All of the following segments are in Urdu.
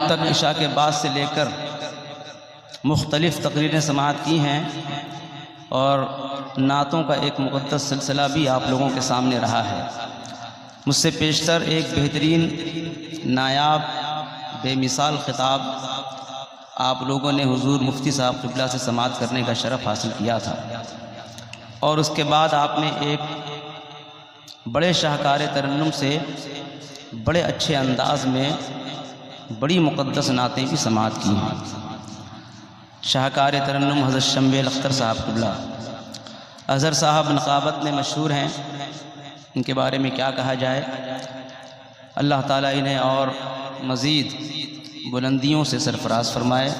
تک عشاء کے بعد سے لے کر مختلف تقریریں سماعت کی ہیں اور نعتوں کا ایک مقدس سلسلہ بھی آپ لوگوں کے سامنے رہا ہے۔ مجھ سے پیشتر ایک بہترین نایاب بے مثال خطاب آپ لوگوں نے حضور مفتی صاحب قبلہ سے سماعت کرنے کا شرف حاصل کیا تھا، اور اس کے بعد آپ نے ایک بڑے شاہکار ترنم سے بڑے اچھے انداز میں بڑی مقدس نعتیں بھی سماعت کی ہیں۔ شاہکار ترنم حضرت شمبیل اختر صاحب قبلہ، اظہر صاحب نقابت میں مشہور ہیں، ان کے بارے میں کیا کہا جائے۔ اللہ تعالیٰ انہیں اور مزید بلندیوں سے سرفراز فرمائے،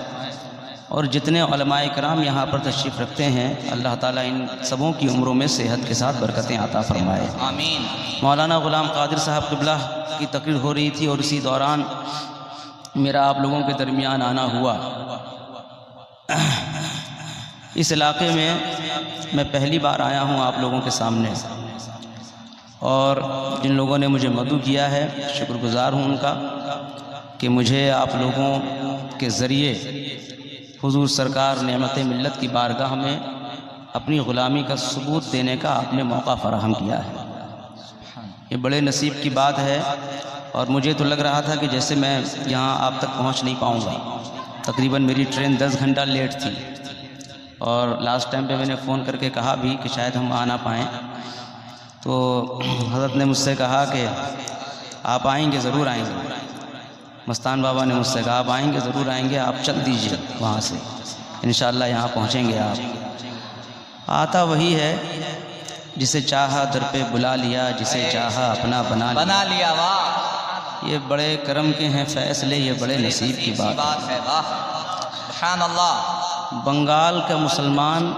اور جتنے علماء کرام یہاں پر تشریف رکھتے ہیں اللہ تعالیٰ ان سبوں کی عمروں میں صحت کے ساتھ برکتیں عطا فرمائے، آمین۔ مولانا غلام قادر صاحب قبلہ کی تقریر ہو رہی تھی اور اسی دوران میرا آپ لوگوں کے درمیان آنا ہوا۔ اس علاقے میں پہلی بار آیا ہوں آپ لوگوں کے سامنے، اور جن لوگوں نے مجھے مدعو کیا ہے شکر گزار ہوں ان کا کہ مجھے آپ لوگوں کے ذریعے حضور سرکار نعمت ملت کی بارگاہ میں اپنی غلامی کا ثبوت دینے کا آپ نے موقع فراہم کیا ہے۔ یہ بڑے نصیب کی بات ہے، اور مجھے تو لگ رہا تھا کہ جیسے میں یہاں آپ تک پہنچ نہیں پاؤں گا۔ تقریباً میری ٹرین 10 گھنٹہ لیٹ تھی، اور لاسٹ ٹائم پہ میں نے فون کر کے کہا بھی کہ شاید ہم آ نہ پائیں، تو حضرت نے مجھ سے کہا کہ آپ آئیں گے، ضرور آئیں گے۔ مستان بابا نے مجھ سے کہا آپ آئیں گے، ضرور آئیں گے، آپ چل دیجئے وہاں سے، انشاءاللہ یہاں پہنچیں گے آپ۔ آتا وہی ہے جسے چاہا در پہ بلا لیا، جسے چاہا اپنا بنا لیا۔ واہ، یہ بڑے کرم کے ہیں فیصلے، یہ بڑے نصیب کی بات ہے۔ واہ، سبحان اللہ۔ بنگال کا مسلمان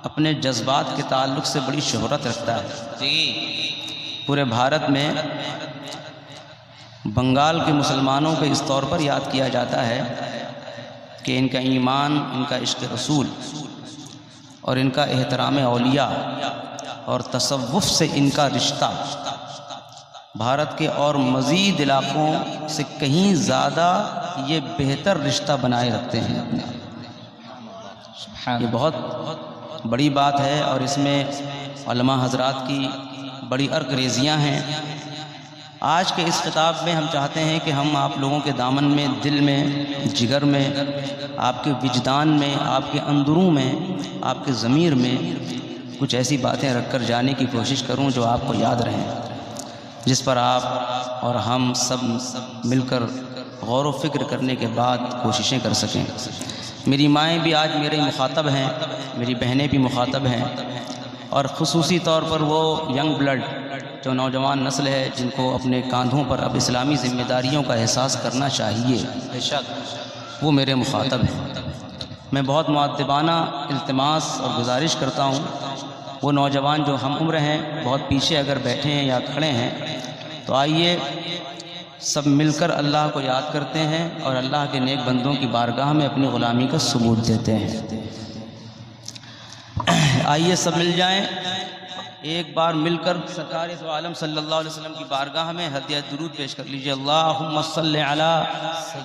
اپنے جذبات کے تعلق سے بڑی شہرت رکھتا ہے جی۔ پورے بھارت میں بنگال کے مسلمانوں کو اس طور پر یاد کیا جاتا ہے کہ ان کا ایمان، ان کا عشق رسول اور ان کا احترام اولیاء اور تصوف سے ان کا رشتہ بھارت کے اور مزید علاقوں سے کہیں زیادہ یہ بہتر رشتہ بنائے رکھتے ہیں اپنا۔ یہ بہت بڑی بات ہے، اور اس میں علماء حضرات کی بڑی عرق ریزیاں ہیں۔ آج کے اس خطاب میں ہم چاہتے ہیں کہ ہم آپ لوگوں کے دامن میں، دل میں، جگر میں، آپ کے وجدان میں، آپ کے اندروں میں، آپ کے ضمیر میں کچھ ایسی باتیں رکھ کر جانے کی کوشش کروں جو آپ کو یاد رہیں، جس پر آپ اور ہم سب مل کر غور و فکر کرنے کے بعد کوششیں کر سکیں۔ میری مائیں بھی آج میرے مخاطب ہیں، میری بہنیں بھی مخاطب ہیں، اور خصوصی طور پر وہ ینگ بلڈ جو نوجوان نسل ہے جن کو اپنے کاندھوں پر اب اسلامی ذمہ داریوں کا احساس کرنا چاہیے، بے شک وہ میرے مخاطب ہیں۔ میں بہت مؤدبانہ التماس اور گزارش کرتا ہوں، وہ نوجوان جو ہم عمر ہیں، بہت پیچھے اگر بیٹھے ہیں یا کھڑے ہیں، تو آئیے سب مل کر اللہ کو یاد کرتے ہیں اور اللہ کے نیک بندوں کی بارگاہ میں اپنی غلامی کا ثبوت دیتے ہیں۔ آئیے سب مل جائیں، ایک بار مل کر سرکار دو عالم صلی اللہ علیہ وسلم کی بارگاہ میں ہدیہ درود پیش کر لیجئے۔ اللہم صلی علی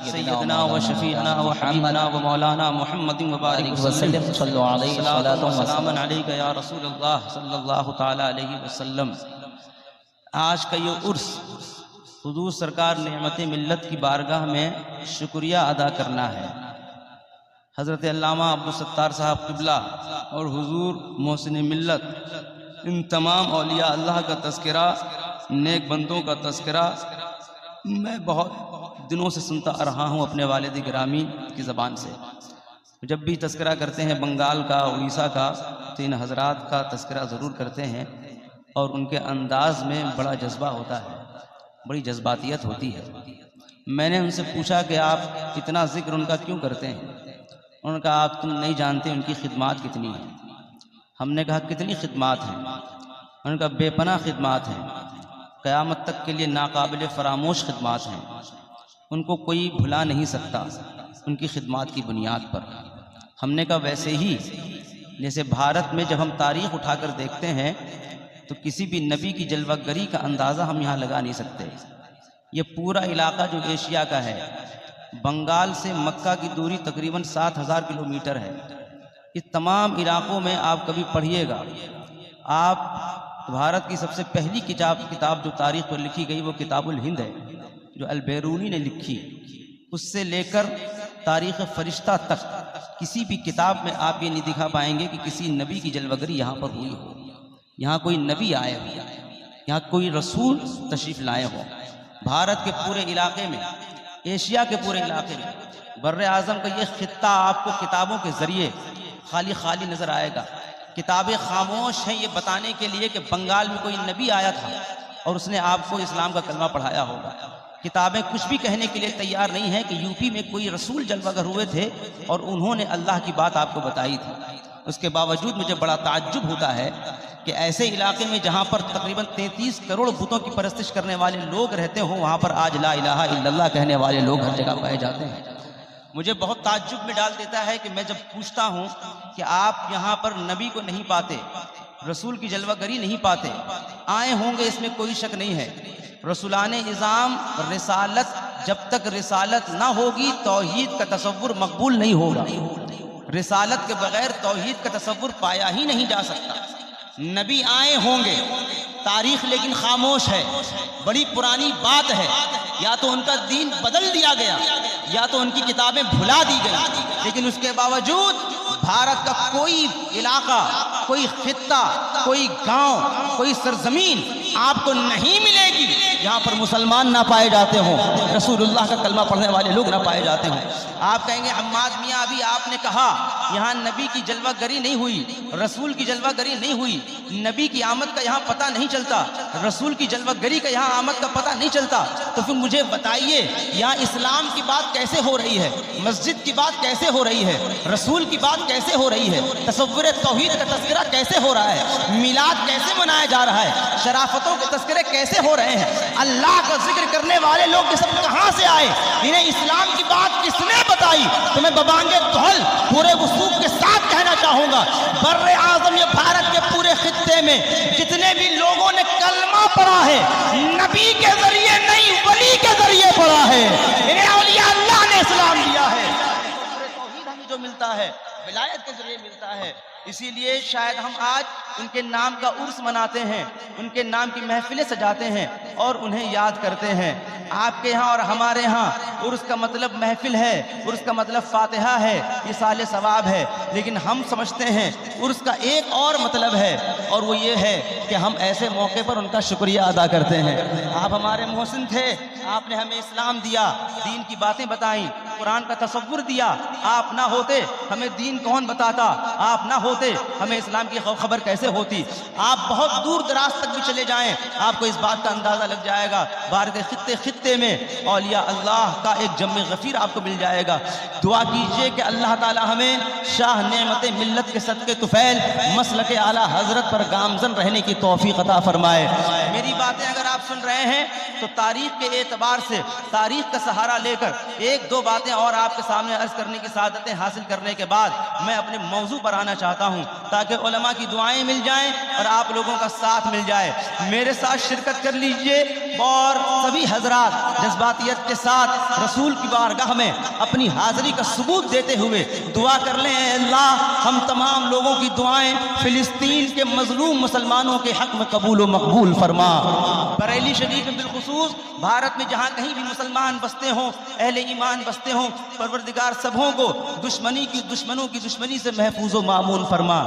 سیدنا و شفیعنا و حبیبنا و مولانا محمد مبارک وسلم، صلاۃ و سلام علیک یا رسول اللہ صلی اللہ تعالی علیہ وسلم۔ آج کا یہ عرس حضور سرکار نعمت ملت کی بارگاہ میں شکریہ ادا کرنا ہے۔ حضرت علامہ عبدالستار صاحب قبلہ اور حضور محسن ملت، ان تمام اولیاء اللہ کا تذکرہ، نیک بندوں کا تذکرہ میں بہت دنوں سے سنتا آ رہا ہوں اپنے والد گرامی کی زبان سے۔ جب بھی تذکرہ کرتے ہیں بنگال کا، اڑیسہ کا، تو ان حضرات کا تذکرہ ضرور کرتے ہیں، اور ان کے انداز میں بڑا جذبہ ہوتا ہے، بڑی جذباتیت ہوتی ہے۔ میں نے ان سے پوچھا کہ آپ اتنا ذکر ان کا کیوں کرتے ہیں؟ انہوں نے کہا آپ تم نہیں جانتے ان کی خدمات کتنی ہیں۔ ہم نے کہا کتنی خدمات ہیں؟ انہوں نے کہا بے پناہ خدمات ہیں، قیامت تک کے لیے ناقابل فراموش خدمات ہیں، ان کو کوئی بھلا نہیں سکتا ان کی خدمات کی بنیاد پر۔ ہم نے کہا ویسے ہی جیسے بھارت میں جب ہم تاریخ اٹھا کر دیکھتے ہیں تو کسی بھی نبی کی جلوہ گری کا اندازہ ہم یہاں لگا نہیں سکتے۔ یہ پورا علاقہ جو ایشیا کا ہے، بنگال سے مکہ کی دوری تقریباً 7000 کلومیٹر ہے۔ اس تمام علاقوں میں آپ کبھی پڑھیے گا، آپ بھارت کی سب سے پہلی کتاب جو تاریخ پر لکھی گئی وہ کتاب الہند ہے جو البیرونی نے لکھی۔ اس سے لے کر تاریخ فرشتہ تک کسی بھی کتاب میں آپ یہ نہیں دکھا پائیں گے کہ کسی نبی کی جلوگری یہاں پر ہوئی ہو، یہاں کوئی نبی آئے ہو، یہاں کوئی رسول تشریف لائے ہو۔ بھارت کے پورے علاقے میں، ایشیا کے پورے علاقے میں، بر اعظم کا یہ خطہ آپ کو کتابوں کے ذریعے خالی نظر آئے گا۔ کتابیں خاموش ہیں یہ بتانے کے لیے کہ بنگال میں کوئی نبی آیا تھا اور اس نے آپ کو اسلام کا کلمہ پڑھایا ہوگا۔ کتابیں کچھ بھی کہنے کے لیے تیار نہیں ہیں کہ یو پی میں کوئی رسول جلوہ گر ہوئے تھے اور انہوں نے اللہ کی بات آپ کو بتائی تھی۔ اس کے باوجود مجھے بڑا تعجب ہوتا ہے کہ ایسے علاقے میں جہاں پر تقریباً 33 کروڑ بتوں کی پرستش کرنے والے لوگ رہتے ہوں، وہاں پر آج لا الہ الا اللہ کہنے والے لوگ ہر جگہ پائے جاتے ہیں۔ مجھے بہت تعجب میں ڈال دیتا ہے کہ میں جب پوچھتا ہوں کہ آپ یہاں پر نبی کو نہیں پاتے، رسول کی جلوہ گری نہیں پاتے، آئے ہوں گے اس میں کوئی شک نہیں ہے۔ رسولان نظام رسالت، جب تک رسالت نہ ہوگی توحید کا تصور مقبول نہیں ہوگا۔ رسالت کے بغیر توحید کا تصور پایا ہی نہیں جا سکتا۔ نبی آئے ہوں گے، تاریخ لیکن خاموش ہے، بڑی پرانی بات ہے۔ یا تو ان کا دین بدل دیا گیا یا تو ان کی کتابیں بھلا دی گئی، لیکن اس کے باوجود بھارت کا کوئی علاقہ، کوئی خطہ، کوئی گاؤں، کوئی سرزمین آپ کو نہیں ملے گی جہاں پر مسلمان نہ پائے جاتے ہوں، رسول اللہ کا کلمہ پڑھنے والے لوگ نہ پائے جاتے ہوں۔ آپ کہیں گے حماد میاں ابھی آپ نے کہا یہاں نبی کی جلوہ گری نہیں ہوئی، رسول کی جلوہ گری نہیں ہوئی، نبی کی آمد کا یہاں پتہ نہیں چلتا، رسول کی جلوہ گری کا یہاں آمد کا پتہ نہیں چلتا، تو پھر مجھے بتائیے یہاں اسلام کی بات کیسے ہو رہی ہے، مسجد کی بات کیسے ہو رہی ہے، رسول کی بات کیسے ہو رہی ہے، تصور توحید کا تذکرہ کیسے ہو رہا ہے، میلاد کیسے منایا جا رہا ہے، شرافتوں کے تذکرے کیسے ہو رہے ہیں، اللہ کا ذکر کرنے والے لوگ یہ سب کہاں سے آئے، انہیں اسلام کی بات کس نے بتائی؟ تو میں ببانگے دہل پورے وثوق کے ساتھ کہنا چاہوں گا، بر اعظم یہ بھارت کے پورے خطے میں جتنے بھی لوگوں نے کلمہ پڑھا ہے نبی کے ذریعے نہیں ولی کے ذریعے پڑھا ہے، انہیں اولیاء اللہ نے اسلام دیا ہے۔ توحید ہمیں جو ملتا ہے ولایت کے ذریعے ملتا ہے، اسی لیے شاید ہم آج ان کے نام کا عرس مناتے ہیں، ان کے نام کی محفلیں سجاتے ہیں اور انہیں یاد کرتے ہیں۔ آپ کے ہاں اور ہمارے ہاں عرس کا مطلب محفل ہے، عرس کا مطلب فاتحہ ہے، ایصال ثواب ہے، لیکن ہم سمجھتے ہیں عرس کا ایک اور مطلب ہے اور وہ یہ ہے کہ ہم ایسے موقع پر ان کا شکریہ ادا کرتے ہیں۔ آپ ہمارے محسن تھے، آپ نے ہمیں اسلام دیا، دین کی باتیں بتائیں، قرآن کا تصور دیا، آپ نہ ہوتے ہمیں دین کون بتاتا، آپ نہ ہوتے ہمیں اسلام کی خبر کیسے ہوتی۔ آپ بہت دور دراز تک بھی چلے جائیں آپ کو اس بات کا اندازہ لگ جائے گا، بھارت خطے میں اولیاء اللہ کا ایک جم غفیر آپ کو مل جائے گا۔ دعا کیجئے کہ اللہ تعالی ہمیں شاہ نعمت ملت کے صدقے طفیل مسلک اعلیٰ حضرت پر گامزن رہنے کی توفیق عطا فرمائے۔ میری باتیں اگر آپ سن رہے ہیں تو تاریخ کے اعتبار سے تاریخ کا سہارا لے کر ایک دو باتیں اور آپ کے سامنے عرض کرنے کی سعادتیں حاصل کرنے کے بعد میں اپنے موضوع پر آنا چاہتا ہوں تاکہ علماء کی دعائیں مل جائیں اور آپ لوگوں کا ساتھ مل جائے۔ میرے ساتھ شرکت کر لیجئے اور سبھی حضرات جذباتیت کے ساتھ رسول کی بارگاہ میں اپنی حاضری کا ثبوت دیتے ہوئے دعا کر لیں، اے اللہ ہم تمام لوگوں کی دعائیں فلسطین کے مظلوم مسلمانوں کے حق میں قبول و مقبول فرما۔ بریلی شریف میں بالخصوص بھارت میں جہاں کہیں بھی مسلمان بستے ہوں، اہل ایمان بستے ہوں، پروردگار سبھوں کو دشمنوں کی دشمنی سے محفوظ و معمون فرما۔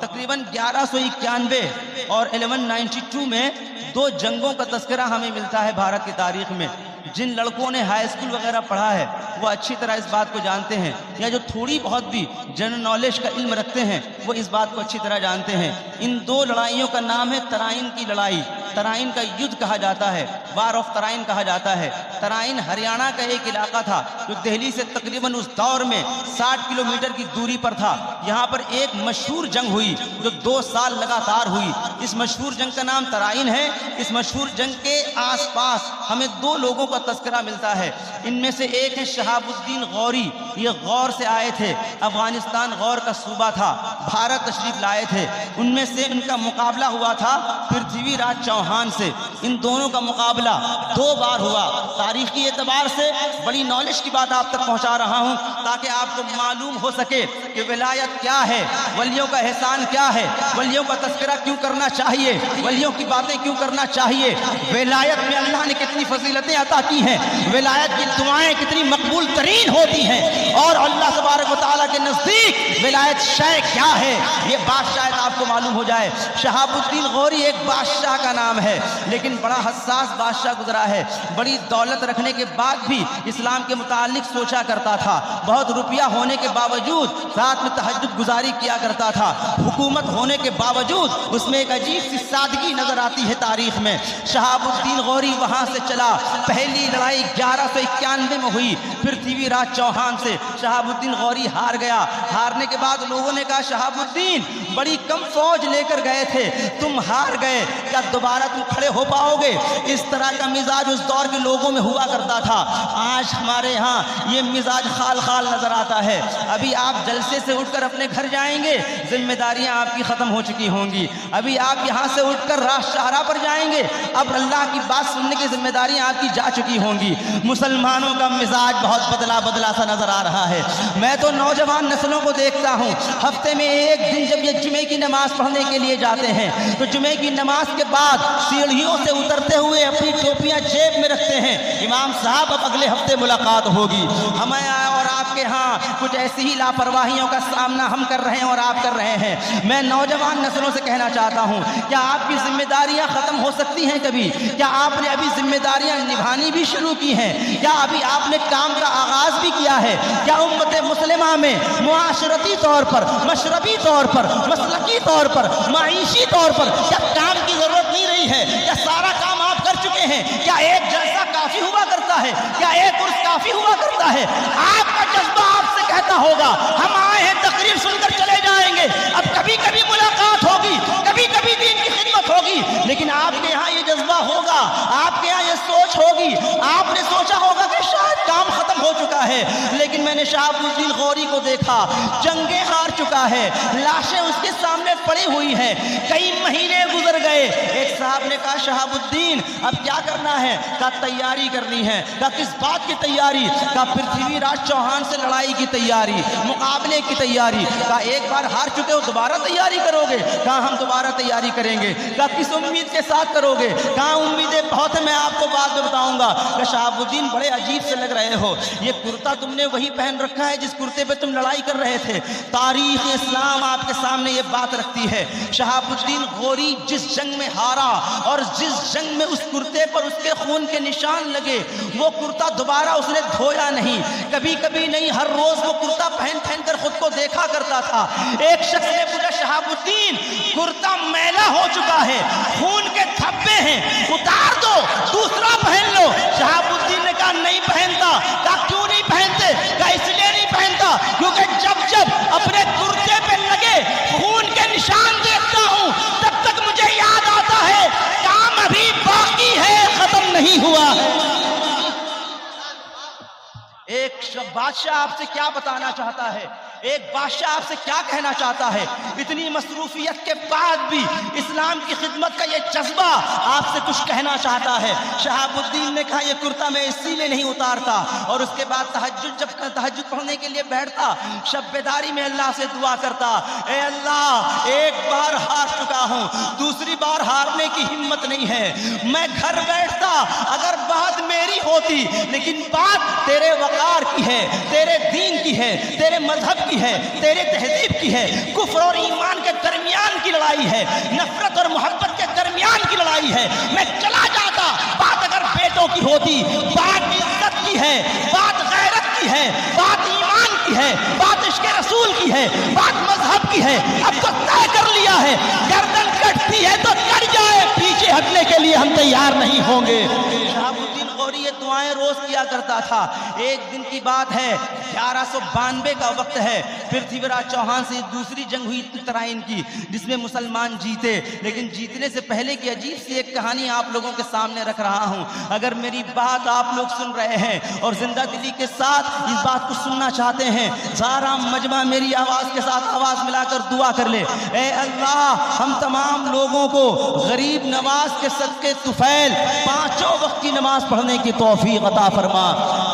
تقریباً 1191 اور 1192 میں دو جنگوں کا تذکرہ ہمیں ملتا ہے بھارت کی تاریخ میں۔ جن لڑکوں نے ہائی اسکول وغیرہ پڑھا ہے وہ اچھی طرح اس بات کو جانتے ہیں، یا جو تھوڑی بہت بھی جنرل نالج کا علم رکھتے ہیں وہ اس بات کو اچھی طرح جانتے ہیں۔ ان دو لڑائیوں کا نام ہے ترائن کی لڑائی، ترائن کا یدھ کہا جاتا ہے، وار آف ترائن کہا جاتا ہے۔ ترائن ہریانہ کا ایک علاقہ تھا جو دہلی سے تقریباً اس دور میں 60 کلومیٹر کی دوری پر تھا۔ یہاں پر ایک مشہور جنگ ہوئی جو 2 سال لگاتار ہوئی۔ اس مشہور جنگ کا نام ترائن ہے۔ اس مشہور جنگ کے آس پاس ہمیں دو لوگوں کا تذکرہ ملتا ہے، ان میں سے ایک ہے شہاب الدین غوری، یہ غور سے آئے تھے، افغانستان غور کا صوبہ تھا، بھارت تشریف لائے تھے۔ ان میں سے ان کا مقابلہ ہوا تھا پرتھوی راج چوہان چوہان سے ان دونوں کا مقابلہ 2 بار ہوا۔ تاریخی اعتبار سے بڑی نالج کی بات آپ تک پہنچا رہا ہوں تاکہ آپ کو معلوم ہو سکے کہ ولایت کیا ہے، ولیوں کا احسان کیا ہے، ولیوں کا تذکرہ کیوں کرنا چاہیے، ولیوں کی باتیں کیوں کرنا چاہیے، ولایت میں اللہ نے کتنی فضیلتیں عطا کی ہیں، ولایت کی دعائیں کتنی مقبول ترین ہوتی ہیں، اور اللہ تبارک و تعالیٰ کے نزدیک ولایت شے کیا ہے یہ بات شاید آپ کو معلوم ہو جائے۔ شہاب الدین غوری ایک بادشاہ کا نام ہے، لیکن بڑا حساس بادشاہ گزرا ہے۔ بڑی دولت رکھنے کے بعد بھی اسلام کے متعلق سوچا کرتا تھا، بہت روپیہ ہونے کے باوجود رات میں تہجد گزاری کیا کرتا تھا، حکومت ہونے کے باوجود اس میں ایک عجیب سی سادگی نظر آتی ہے تاریخ میں۔ شہاب الدین غوری وہاں سے چلا، پہلی لڑائی 1191 میں ہوئی، پرتھوی راج چوہان سے شہاب الدین غوری ہار گیا۔ ہارنے کے بعد لوگوں نے کہا شہاب الدین بڑی کم فوج لے کر گئے تھے، تم ہار گئے، کیا دوبارہ تم کھڑے ہو پاؤ گے؟ اس طرح کا مزاج اس دور کے لوگوں میں ہوا کرتا تھا۔ آج ہمارے ہاں یہ مزاج خال خال نظر آتا ہے۔ ابھی آپ جلسے سے اٹھ کر اپنے گھر جائیں گے، ذمہ داریاں آپ کی ختم ہو چکی ہوں گی۔ ابھی آپ یہاں سے اٹھ کر راہ شاہراہ پر جائیں گے، اب اللہ کی بات سننے کی ذمہ داریاں آپ کی جا چکی ہوں گی۔ مسلمانوں کا مزاج بہت بدلا بدلا سا نظر آ رہا ہے۔ میں تو نوجوان نسلوں کو دیکھتا ہوں، ہفتے میں ایک دن جب یہ جمعے کی نماز پڑھنے کے لیے جاتے ہیں تو جمعے کی نماز کے بعد سیڑھیوں سے اترتے ہوئے اپنی ٹوپیاں جیب میں رکھتے ہیں، امام صاحب اب اگلے ہفتے ملاقات ہوگی۔ ہمیں اور آپ کے ہاں کچھ ایسی ہی لاپرواہیوں کا سامنا ہم کر رہے ہیں اور آپ کر رہے ہیں۔ میں نوجوان نسلوں سے کہنا چاہتا ہوں، کیا آپ کی ذمہ داریاں ختم ہو سکتی ہیں کبھی؟ کیا آپ نے ابھی ذمہ داریاں نبھانی بھی شروع کی ہیں؟ کیا ابھی آپ نے کام کا آغاز بھی کیا ہے؟ کیا امت مسلمہ میں معاشرتی طور پر، مشربی طور پر، مسلکی طور پر، معیشی طور پر کیا کام کی ضرورت نہیں رہی ہے؟ کیا سارا کام آپ کر چکے ہیں؟ کیا ایک جلسہ کافی ہوا کرتا ہے؟ کیا ایک عرس کافی ہوا کرتا ہے؟ آپ کا جذبہ آپ سے کہتا ہوگا ہم آئے ہیں تقریر سن کر چلے جائیں گے، اب کبھی کبھی ملاقات ہوگی، کبھی کبھی دین کی خدمت ہوگی، لیکن آپ کے یہاں یہ جذبہ ہوگا، آپ کے یہاں یہ سوچ ہوگی، آپ نے سوچا ہوگا کہ شاید کام ختم ہو چکا ہے، لیکن میں نے شہاب الدین غوری کو دیکھا، جنگیں ہار چکا ہے، لاشیں اس کے سامنے پڑی ہوئی ہیں، کئی مہینے گزر گئے۔ ایک صاحب نے کہا شہاب الدین اب کیا کرنا ہے؟ کہا تیاری کرنی ہے۔ کہا کس بات کی تیاری؟ کہا پرتھوی راج چوہان سے لڑائی کی تیاری، مقابلے کی تیاری۔ کہا ایک بار ہار چکے ہو دوبارہ تیاری کرو گے؟ کہا ہم دوبارہ تیاری کریں گے۔ کہا کس امید کے ساتھ کرو گے؟ کہا امیدیں بہت ہیں، میں آپ کو بعد میں بتاؤں گا۔ کہا شہاب الدین بڑے عجیب سے لگ رہے ہو، یہ کرتا تم نے وہی پہن رکھا ہے جس کرتے پہ تم لڑائی کر رہے تھے۔ تاریخ اسلام آپ کے سامنے یہ بات رکھتی ہے، شہاب الدین غوری جس جنگ میں ہارا اور جس جنگ میں اس کرتے پر اس کے خون کے نشان لگے، وہ کرتا دوبارہ اس نے دھویا نہیں، کبھی کبھی نہیں، ہر روز وہ کرتا پہن پہن کر خود کو دیکھا کرتا تھا۔ ایک شخص نے پوچھا شہاب الدین کرتا میلا ہو چکا ہے، خون کے دھبے ہیں، اتار دو دوسرا پہن لو۔ شہاب الدین نے کہا نہیں پہنتا۔ کہا کیوں نہیں پہنتے؟ کہا اس لیے نہیں پہنتا کیونکہ جب جب اپنے کرتے پہ لگے خون کے نشان دیکھتا ہوں تب تک مجھے یاد آتا ہے کام ابھی باقی ہے، ختم نہیں ہوا۔ ایک بادشاہ آپ سے کیا بتانا چاہتا ہے، ایک بادشاہ آپ سے کیا کہنا چاہتا ہے، اتنی مصروفیت کے بعد بھی اسلام کی خدمت کا یہ جذبہ آپ سے کچھ کہنا چاہتا ہے۔ شہاب الدین نے کہا یہ کرتا میں اسی لیے نہیں اتارتا، اور اس کے بعد جب تہجد پڑھنے کے لیے بیٹھتا شب بیداری میں اللہ سے دعا کرتا، اے اللہ ایک بار ہار چکا ہوں، دوسری بار ہارنے کی ہمت نہیں ہے۔ میں گھر بیٹھتا، اگر بات میری ہوتی لیکن بات تیرے وقار کی ہے، تیرے دین کی ہے، تیرے مذہب کی ہے، تیرے تہذیب کی ہے، کفر اور ایمان کے درمیان کی لڑائی ہے، نفرت اور محبت کے درمیان کی لڑائی ہے، میں چلا جاتا۔ بات اگر بیٹوں کی ہوتی، بات عزت کی ہے، بات غیرت کی ہے، بات ایمان کی ہے، بات عشق رسول کی ہے، بات مذہب کی ہے، اب تو طے کر لیا ہے، گردن کٹتی ہے تو کٹ جائے، پیچھے ہٹنے کے لیے ہم تیار نہیں ہوں گے۔ شہاب الدین غوری یہ دعائیں روز کیا کرتا تھا۔ ایک دن کی بات ہے، 1192 کا وقت ہے، پرتھوی راج چوہان سے دوسری جنگ ہوئی ترائن کی، جس میں مسلمان جیتے، لیکن جیتنے سے پہلے کی عجیب سی ایک کہانی آپ لوگوں کے سامنے رکھ رہا ہوں۔ اگر میری بات آپ لوگ سن رہے ہیں اور زندہ دلی کے ساتھ اس بات کو سننا چاہتے ہیں، سارا مجمع میری آواز کے ساتھ آواز ملا کر دعا کر لے۔ اے اللہ، ہم تمام لوگوں کو غریب نواز کے صدقے طفیل 5 وقت کی نماز پڑھنے کی توفیق عطا فرما۔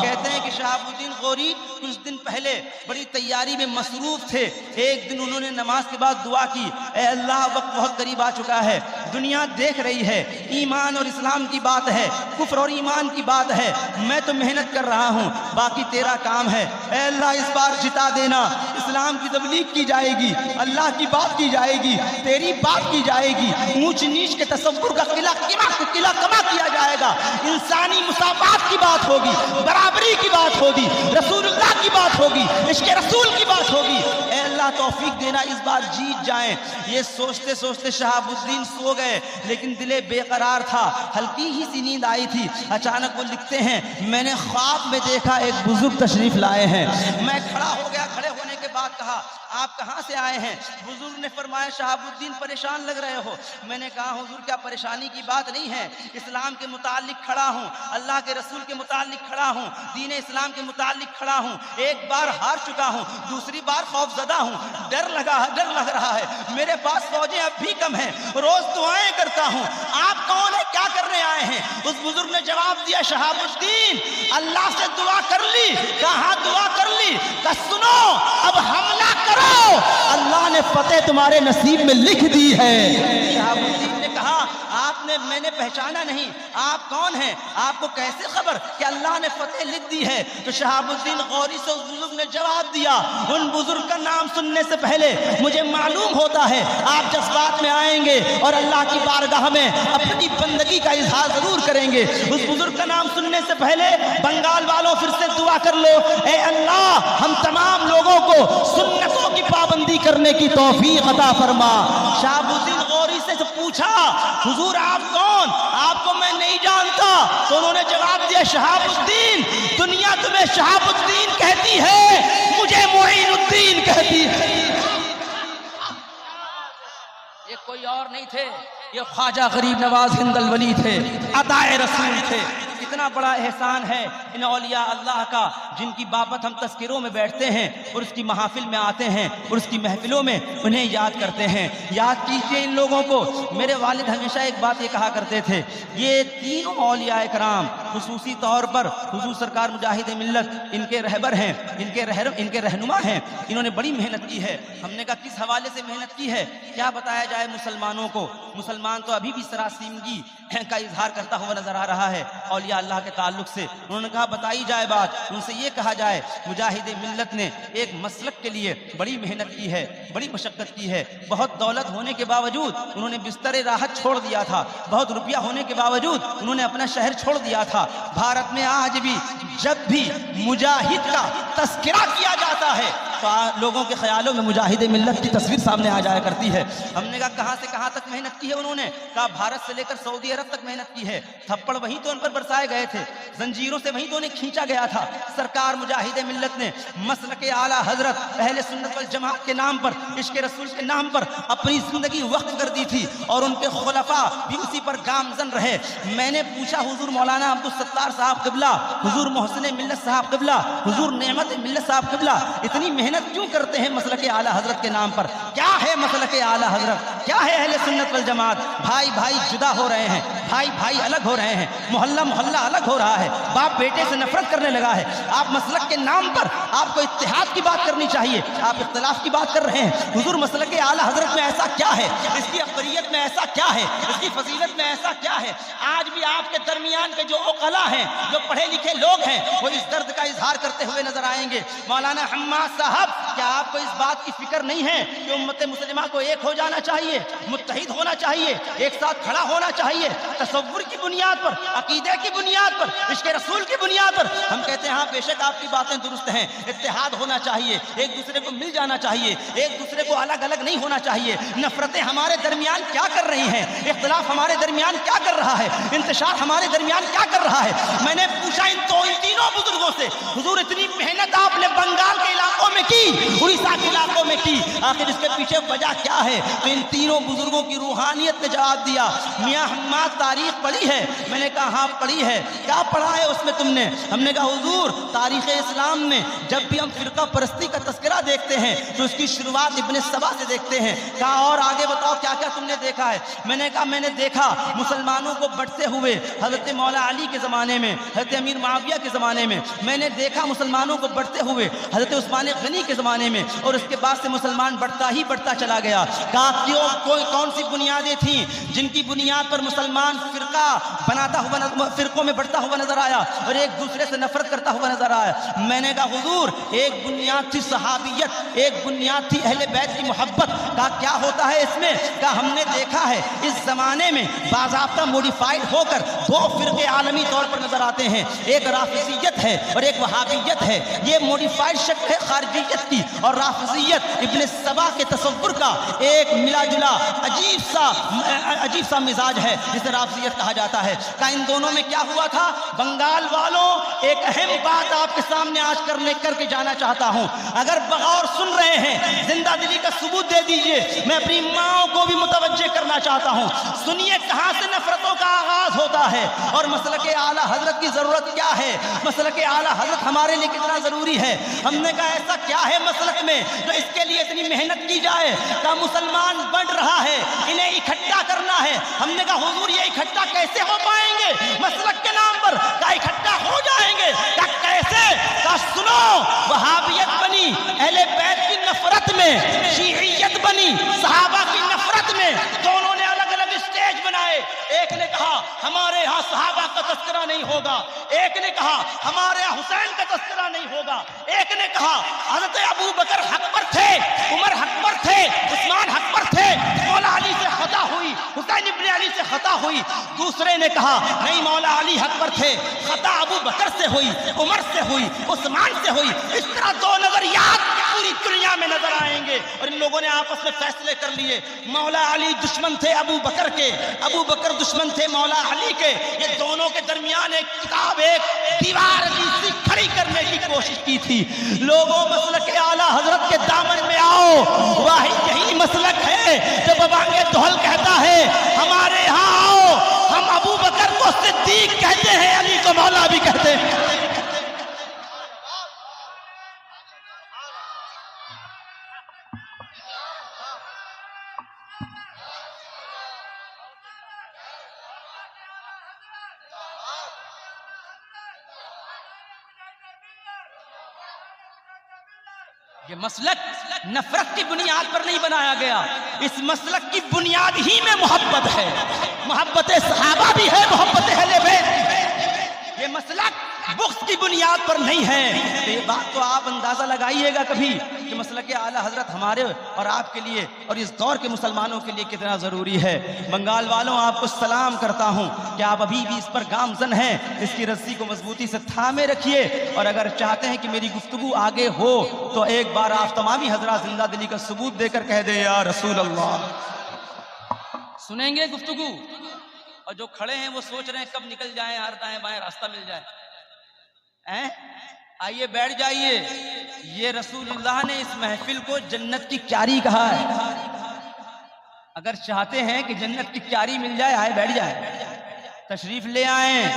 کہتے ہیں کہ شہاب الدین غوری کچھ دن پہلے بڑی تیاری میں مصروف تھے۔ ایک دن انہوں نے نماز کے بعد دعا کی، اے اللہ وقت بہت قریب آ چکا ہے، دنیا دیکھ رہی ہے، ایمان اور اسلام کی بات ہے، کفر اور ایمان کی بات ہے، میں تو محنت کر رہا ہوں، باقی تیرا کام ہے۔ اے اللہ اس بار جتا دینا، اسلام کی تبلیغ کی جائے گی، اللہ کی بات کی جائے گی، تیری بات کی جائے گی، اونچ نیچ کے تصور کا قلعہ کما کیا جائے گا، انسانی مساوات کی بات ہوگی، برابری کی بات ہوگی، رسول اللہ کی بات ہوگی، عشق رسول کی بات ہوگی۔ اے اللہ توفیق دینا اس بار جیت جائیں۔ یہ سوچتے سوچتے شہاب الدین سو گئے، لیکن دل بے قرار تھا، ہلکی ہی سی نیند آئی تھی۔ اچانک وہ لکھتے ہیں، میں نے خواب میں دیکھا ایک بزرگ تشریف لائے ہیں، میں کھڑا ہو گیا، کھڑے ہونے کے بعد کہا آپ کہاں سے آئے ہیں؟ بزرگ نے فرمایا شہاب الدین پریشان لگ رہے ہو۔ میں نے کہا حضور کیا پریشانی کی بات نہیں ہے، اسلام کے متعلق کھڑا ہوں، اللہ کے رسول کے متعلق کھڑا ہوں، دین اسلام کے متعلق کھڑا ہوں، ایک بار ہار چکا ہوں، دوسری بار خوف زدہ ہوں، ڈر لگ رہا ہے، میرے پاس فوجیں اب بھی کم ہیں، روز دعائیں کرتا ہوں، آپ کون ہیں، کیا کرنے آئے ہیں؟ اس بزرگ نے جواب دیا شہاب الدین اللہ سے دعا کر لی۔ کہاں دعا کر لی؟ کہ سنو اب حملہ کرو، اللہ نے فتح تمہارے نصیب میں لکھ دی ہے۔ شہاب الدین نے کہا میں نے پہچانا نہیں، آپ کون ہیں؟ آپ کو کیسے خبر کہ اللہ نے فتح لکھ دی ہے؟ تو شہاب الدین غوری سے اس بزرگ نے جواب دیا، ان بزرگ کا نام سننے سے پہلے مجھے معلوم ہوتا ہے آپ جذبات میں آئیں گے اور اللہ کی بارگاہ میں اپنی بندگی کا اظہار ضرور کریں گے۔ اس بزرگ کا نام سننے سے پہلے بنگال والوں پھر سے دعا کر لو، اے اللہ ہم تمام لوگوں کو سنتوں کی پابندی کرنے کی توفیق عطا فرما۔ شہاب الدین غوری سے پوچھا حضور آپ کون؟ آپ کو میں نہیں جانتا۔ تو انہوں نے جواب دیا شہاب الدین دنیا تمہیں شہاب الدین کہتی ہے، مجھے معین الدین کہتی ہے۔ یہ کوئی اور نہیں تھے، یہ خواجہ غریب نواز ہند الولی تھے، عطائے رسول تھے۔ اتنا بڑا احسان ہے ان اولیاء اللہ کا جن کی بابت ہم تذکروں میں بیٹھتے ہیں اور اس کی محافل میں آتے ہیں اور اس کی محفلوں میں انہیں یاد کرتے ہیں۔ یاد کیجئے ان لوگوں کو۔ میرے والد ہمیشہ ایک بات یہ کہا کرتے تھے، یہ تینوں اولیاء کرام خصوصی طور پر حضور سرکار مجاہد ملت ان کے رہبر ہیں، ان کے رہنما ہیں، انہوں نے بڑی محنت کی ہے۔ ہم نے کہا کس حوالے سے محنت کی ہے، کیا بتایا جائے مسلمانوں کو؟ مسلمان تو ابھی بھی سراسیمگی کا اظہار کرتا ہوا نظر آ رہا ہے اولیاء اللہ کے تعلق سے۔ انہوں نے کہا بتائی جائے بات، ان سے یہ کہا جائے مجاہد ملت نے ایک مسلک کے لیے بڑی محنت کی ہے، بڑی مشقت کی ہے۔ بہت دولت ہونے کے باوجود انہوں نے بستر راحت چھوڑ دیا تھا، بہت روپیہ ہونے کے باوجود انہوں نے اپنا شہر چھوڑ دیا تھا۔ بھارت میں آج بھی جب بھی مجاہد کا تذکرہ کیا جاتا ہے تو لوگوں کے خیالوں میں مجاہد ملت کی تصویر سامنے آ جایا کرتی ہے۔ ہم نے کہا کہاں سے کہاں تک محنت کی ہے انہوں نے؟ کہا بھارت سے لے کر سعودی عرب تک محنت کی ہے، تھپڑ وہیں تو ان پر برسائے گئے تھے، زنجیروں سے وہیں تو انہیں کھینچا گیا تھا۔ سرکار مجاہد ملت نے مسلک اعلیٰ حضرت اہل سنت والجماعت کے نام پر، عشق رسول کے نام پر اپنی زندگی وقف کر دی تھی اور ان کے خلفاء بھی اسی پر گامزن رہے۔ میں نے پوچھا حضور مولانا عبدالستار صاحب قبلہ، حضور محسن ملت صاحب قبلہ، حضور نعمت ملت صاحب قبلہ اتنی محنت کیوں کرتے ہیں مسلک اعلیٰ حضرت کے نام پر؟ کیا ہے مسلک اعلیٰ حضرت؟ کیا ہے اہل سنت والجماعت؟ بھائی بھائی جدا ہو رہے ہیں، بھائی بھائی الگ ہو رہے ہیں، محلہ محلہ الگ ہو رہا ہے، باپ بیٹے سے نفرت کرنے لگا ہے۔ آپ مسلک کے نام پر آپ کو اتحاد کی بات کرنی چاہیے، آپ اختلاف کی بات کر رہے ہیں۔ حضور مسلک اعلیٰ حضرت میں ایسا کیا ہے، اس کی افضلیت میں ایسا کیا ہے، اس کی فضیلت میں ایسا کیا ہے؟ آج بھی آپ کے درمیان کے جو عقلاء ہیں، جو پڑھے لکھے لوگ ہیں، وہ اس درد کا اظہار کرتے ہوئے نظر آئیں گے۔ مولانا حماد صاحب کیا آپ کو اس بات کی فکر نہیں ہے کہ امت مسلمہ کو ایک ہو جانا چاہیے، متحد ہونا چاہیے، ایک ساتھ کھڑا ہونا چاہیے، تصور کی بنیاد پر، عقیدے کی بنیاد پر، عشق رسول کی بنیاد پر؟ ہم کہتے ہیں ہاں بے شک آپ کی باتیں درست ہیں، اتحاد ہونا چاہیے، ایک دوسرے کو مل جانا چاہیے، ایک دوسرے کو الگ الگ نہیں ہونا چاہیے۔ نفرتیں ہمارے درمیان کیا کر رہی ہیں؟ اختلاف ہمارے درمیان کیا کر رہا ہے؟ انتشار ہمارے درمیان کیا کر رہا ہے؟ میں نے پوچھا ان تینوں بزرگوں سے، حضور اتنی محنت آپ نے بنگال کے علاقوں میں کی، اڑیسہ کے علاقوں میں کی، آخر اس کے پیچھے وجہ کیا ہے؟ تو ان تینوں بزرگوں کی روحانیت نے جواب دیا، میاں حماد تاریخ پڑھی ہے؟ میں نے کہا ہاں پڑھی ہے۔ کیا پڑھا ہے اس میں تم نے؟ ہم نے کہا حضور تاریخ اسلام میں جب بھی ہم فرقہ پرستی کا تذکرہ دیکھتے ہیں تو اس کی شروعات ابن سبا سے دیکھتے ہیں۔ کہا اور آگے بتاؤ کیا کیا تم نے دیکھا ہے؟ میں نے کہا میں نے دیکھا مسلمانوں کو بٹتے ہوئے حضرت مولا علی کے زمانے میں، حضرت امیر معاویہ کے زمانے میں، میں نے دیکھا مسلمانوں کو بڑھتے ہوئے حضرت عثمان غنی کے زمانے میں، اور اس کے بعد سے مسلمان بڑھتا ہی بڑھتا چلا گیا۔ کہا کیوں؟ کون سی بنیادیں تھیں جن کی بنیاد پر مسلمان فرقہ بناتا ہوا، فرقوں میں بڑھتا ہوا نظر آیا اور ایک دوسرے سے نفرت کرتا ہوا نظر آیا؟ میں نے کہا حضور ایک بنیاد تھی صحابیت، ایک بنیاد تھی اہل بیت کی محبت۔ کہا کیا ہوتا ہے اس میں؟ کہا ہم نے دیکھا ہے اس زمانے میں باضابطہ موڈیفائڈ ہو کر دو فرقے عالمی طور پر نظر آتے ہیں، ایک رافضیت ہے اور ایک وہابیت ہے۔ یہ موڈیفائڈ شکل ہے خارجیت کی، اور رافضیت ابن سبا کے تصور کا ایک ملا جلا عجیب سا مزاج ہے جسے رافضیت کہا جاتا ہے۔ کہ ان دونوں میں کیا ہوا تھا؟ بنگال والوں ایک اہم بات آپ کے سامنے آج کر کے جانا چاہتا ہوں، اگر بغور سن رہے ہیں زندہ دلی کا ثبوت دے دیجئے، میں اپنی ماں کو بھی متوجہ کرنا چاہتا ہوں۔ سنیے کہاں سے نفرتوں کا آغاز ہوتا ہے اور مسلک اعلیٰ حضرت کی ضرورت کیا ہے، مسلک اعلیٰ حضرت ہمارے لیے کتنا ضروری ہے۔ ہم نے کہا ایسا کیا ہے مسلک میں جو اس کے لیے اتنی محنت کی جائے؟ کہ مسلمان بڑھ رہا ہے، انہیں اکٹھا کرنا ہے۔ ہم نے کہا حضور یہ اکٹھا کیسے ہو پائیں گے مسلک کے نام پر؟ کہ اکٹھا ہو جائیں گے۔ کہ کیسے؟ کہ سنو، وہابیت بنی اہل بیت کی نفرت میں، شیعیت بنی صحابہ کی نفرت میں، دونوں نے الگ الگ اسٹیج بنائے۔ ایک نے کہا ہمارے ہاں صحابہ کا تذکرہ نہیں ہوگا، ایک نے کہا ہمارے ہاں حسین کا تذکرہ نہیں ہوگا، ایک نے کہا حضرت ابو بکر حق پر تھے، عمر حق پر تھے، عثمان حق پر تھے، مولا علی سے خطا ہوئی، حسین ابن علی سے خطا ہوئی۔ دوسرے نے کہا نہیں مولا علی حق پر تھے، خطا ابو بکر سے ہوئی، عمر سے ہوئی، عثمان سے ہوئی۔ اس طرح دو نظریات پوری دنیا میں نظر آئیں گے، اور ان لوگوں نے آپس میں فیصلے کر لیے۔ مولا علی دشمن تھے ابو بکر کے، ابو بکر دشمن تھے مولا علی کے۔ یہ دونوں کے درمیان ایک کتاب، ایک دیوار سی کھڑی کرنے کی کوشش کی تھی۔ لوگوں مسلک اعلیٰ حضرت کے دامن میں آؤ، واحد یہی مسلک ہے جو ببانگ دہل کہتا ہے ہمارے ہاں آؤ، ہم ابو بکر کو صدیق کہتے ہیں، علی کو مولا بھی کہتے ہیں۔ یہ مسلک نفرت کی بنیاد پر نہیں بنایا گیا، اس مسلک کی بنیاد ہی میں محبت ہے، محبت صحابہ بھی ہے، محبت اہل بیت بھی ہے۔ یہ مسلک بغض کی بنیاد پر نہیں ہے۔ یہ بات تو آپ اندازہ لگائیے گا کبھی کہ مسلک اعلیٰ حضرت ہمارے اور آپ کے لیے اور اس دور کے مسلمانوں کے لیے کتنا ضروری ہے۔ بنگال والوں آپ کو سلام کرتا ہوں کہ آپ ابھی بھی اس پر گامزن ہیں، اس کی رسی کو مضبوطی سے تھامے رکھیے، اور اگر چاہتے ہیں کہ میری گفتگو آگے ہو تو ایک بار آپ تمامی حضرات زندہ دلی کا ثبوت دے کر کہہ دیں یا رسول اللہ۔ سنیں گے گفتگو، اور جو کھڑے ہیں وہ سوچ رہے ہیں کب نکل جائیں، ہر دائیں بائیں راستہ مل جائے۔ آئیے بیٹھ جائیے۔ یہ رسول اللہ نے اس محفل کو جنت کی کیاری کہا ہے۔ اگر چاہتے ہیں کہ جنت کی کیاری مل جائے، آئے بیٹھ جائیں، تشریف لے آئیں۔